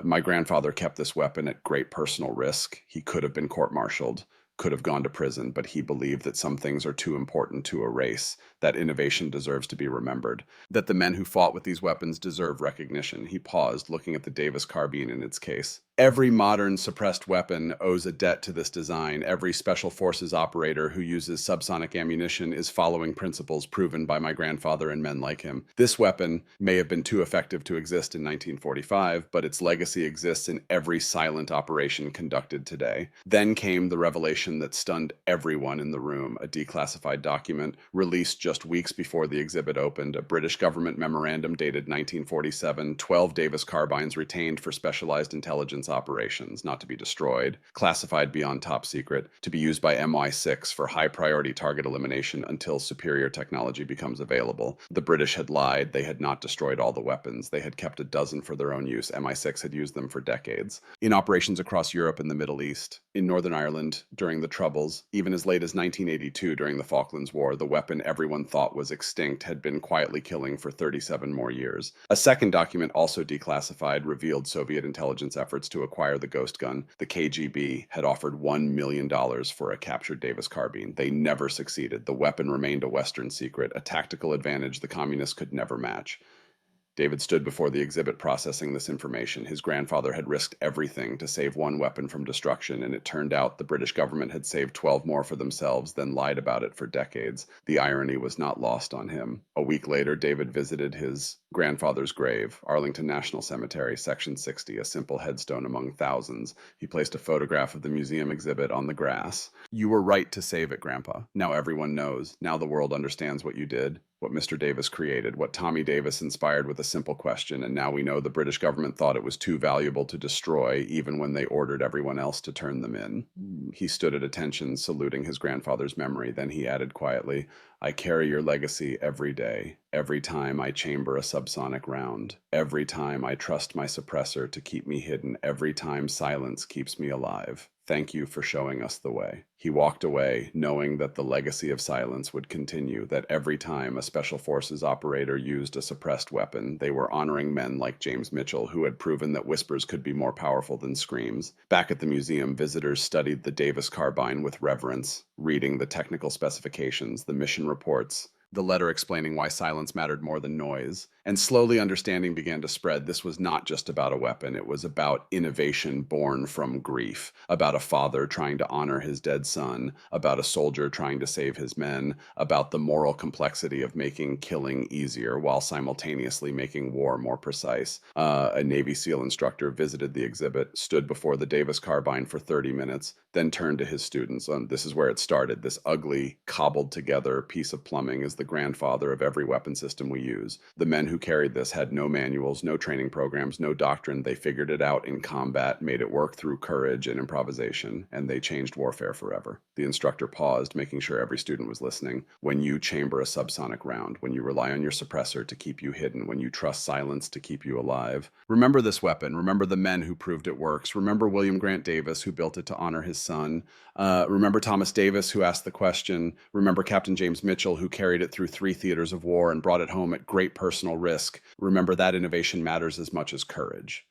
"My grandfather kept this weapon at great personal risk. He could have been court-martialed, could have gone to prison, but he believed that some things are too important to erase, that innovation deserves to be remembered, that the men who fought with these weapons deserve recognition." He paused, looking at the Davis carbine in its case. "Every modern suppressed weapon owes a debt to this design. Every special forces operator who uses subsonic ammunition is following principles proven by my grandfather and men like him. This weapon may have been too effective to exist in 1945, but its legacy exists in every silent operation conducted today." Then came the revelation that stunned everyone in the room: a declassified document released just weeks before the exhibit opened, a British government memorandum dated 1947, 12 Davis carbines retained for specialized intelligence operations, not to be destroyed, classified beyond top secret, to be used by MI6 for high priority target elimination until superior technology becomes available. The British had lied. They had not destroyed all the weapons. They had kept a dozen for their own use. MI6 had used them for decades. In operations across Europe and the Middle East, in Northern Ireland during the Troubles, even as late as 1982 during the Falklands War, the weapon everyone thought was extinct had been quietly killing for 37 more years. A second document, also declassified, revealed Soviet intelligence efforts to acquire the ghost gun. The KGB had offered $1 million for a captured Davis carbine. They never succeeded. The weapon remained a Western secret, a tactical advantage the communists could never match. David stood before the exhibit processing this information. His grandfather had risked everything to save one weapon from destruction, and it turned out the British government had saved 12 more for themselves, then lied about it for decades. The irony was not lost on him. A week later, David visited his grandfather's grave, Arlington National Cemetery, Section 60, a simple headstone among thousands. He placed a photograph of the museum exhibit on the grass. "You were right to save it, Grandpa. Now everyone knows. Now the world understands what you did, what Mr. Davis created, what Tommy Davis inspired with a simple question, and now we know the British government thought it was too valuable to destroy, even when they ordered everyone else to turn them in." He stood at attention, saluting his grandfather's memory. Then he added quietly, "I carry your legacy every day, every time I chamber a subsonic round, every time I trust my suppressor to keep me hidden, every time silence keeps me alive. Thank you for showing us the way." He walked away, knowing that the legacy of silence would continue, that every time a Special Forces operator used a suppressed weapon, they were honoring men like James Mitchell, who had proven that whispers could be more powerful than screams. Back at the museum, visitors studied the Davis carbine with reverence, reading the technical specifications, the mission reports, the letter explaining why silence mattered more than noise. And slowly understanding began to spread. This was not just about a weapon. It was about innovation born from grief, about a father trying to honor his dead son, about a soldier trying to save his men, about the moral complexity of making killing easier while simultaneously making war more precise. A Navy SEAL instructor visited the exhibit, stood before the Davis carbine for 30 minutes, then turned to his students. This is where it started. This ugly, cobbled together piece of plumbing is the grandfather of every weapon system we use. The men who carried this had no manuals, no training programs, no doctrine. They figured it out in combat, made it work through courage and improvisation, and they changed warfare forever. The instructor paused, making sure every student was listening. "When you chamber a subsonic round, when you rely on your suppressor to keep you hidden, when you trust silence to keep you alive, remember this weapon. Remember the men who proved it works. Remember William Grant Davis, who built it to honor his son. Remember Thomas Davis, who asked the question. Remember Captain James Mitchell, who carried it through 3 theaters of war and brought it home at great personal risk. Remember that innovation matters as much as courage."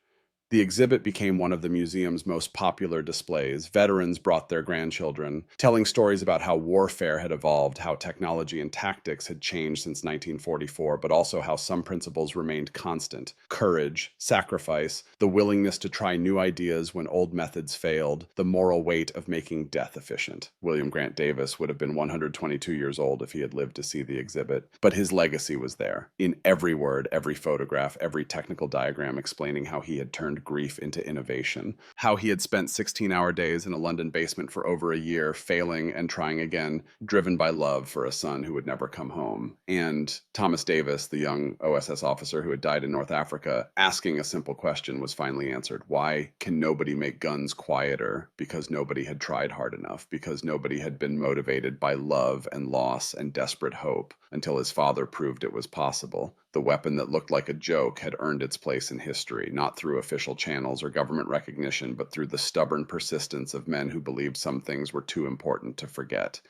The exhibit became one of the museum's most popular displays. Veterans brought their grandchildren, telling stories about how warfare had evolved, how technology and tactics had changed since 1944, but also how some principles remained constant. Courage, sacrifice, the willingness to try new ideas when old methods failed, the moral weight of making death efficient. William Grant Davis would have been 122 years old if he had lived to see the exhibit, but his legacy was there, in every word, every photograph, every technical diagram explaining how he had turned grief into innovation, how he had spent 16-hour days in a London basement for over a year, failing and trying again, driven by love for a son who would never come home. And Thomas Davis, the young OSS officer who had died in North Africa, asking a simple question was finally answered. Why can nobody make guns quieter? Because nobody had tried hard enough, because nobody had been motivated by love and loss and desperate hope until his father proved it was possible. The weapon that looked like a joke had earned its place in history, not through official channels or government recognition, but through the stubborn persistence of men who believed some things were too important to forget.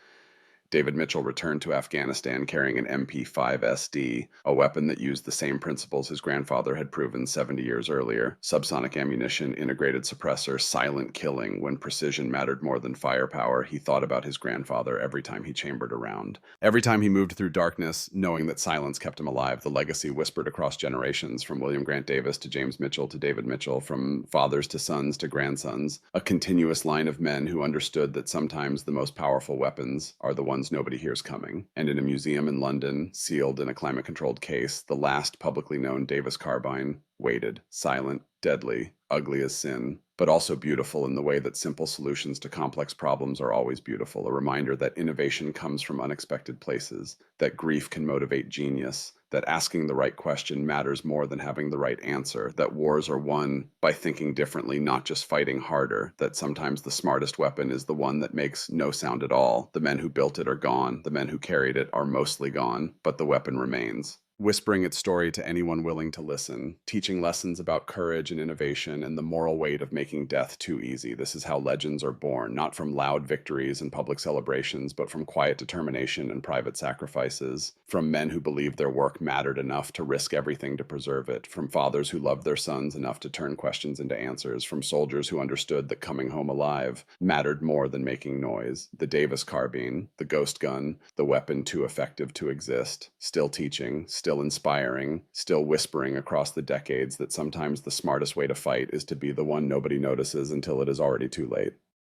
David Mitchell returned to Afghanistan carrying an MP5SD, a weapon that used the same principles his grandfather had proven 70 years earlier. Subsonic ammunition, integrated suppressor, silent killing. When precision mattered more than firepower, he thought about his grandfather every time he chambered a round. Every time he moved through darkness, knowing that silence kept him alive, the legacy whispered across generations, from William Grant Davis to James Mitchell to David Mitchell, from fathers to sons to grandsons, a continuous line of men who understood that sometimes the most powerful weapons are the ones nobody hears coming. And in a museum in London, sealed in a climate-controlled case, the last publicly known Davis carbine weighted, silent, deadly, ugly as sin, but also beautiful in the way that simple solutions to complex problems are always beautiful. A reminder that innovation comes from unexpected places, that grief can motivate genius, that asking the right question matters more than having the right answer, that wars are won by thinking differently, not just fighting harder, that sometimes the smartest weapon is the one that makes no sound at all. The men who built it are gone, the men who carried it are mostly gone, but the weapon remains, whispering its story to anyone willing to listen, teaching lessons about courage and innovation and the moral weight of making death too easy. This is how legends are born, not from loud victories and public celebrations, but from quiet determination and private sacrifices, from men who believed their work mattered enough to risk everything to preserve it, from fathers who loved their sons enough to turn questions into answers, from soldiers who understood that coming home alive mattered more than making noise. The Davis carbine, the ghost gun, the weapon too effective to exist, still teaching, still inspiring, still whispering across the decades that sometimes the smartest way to fight is to be the one nobody notices until it is already too late.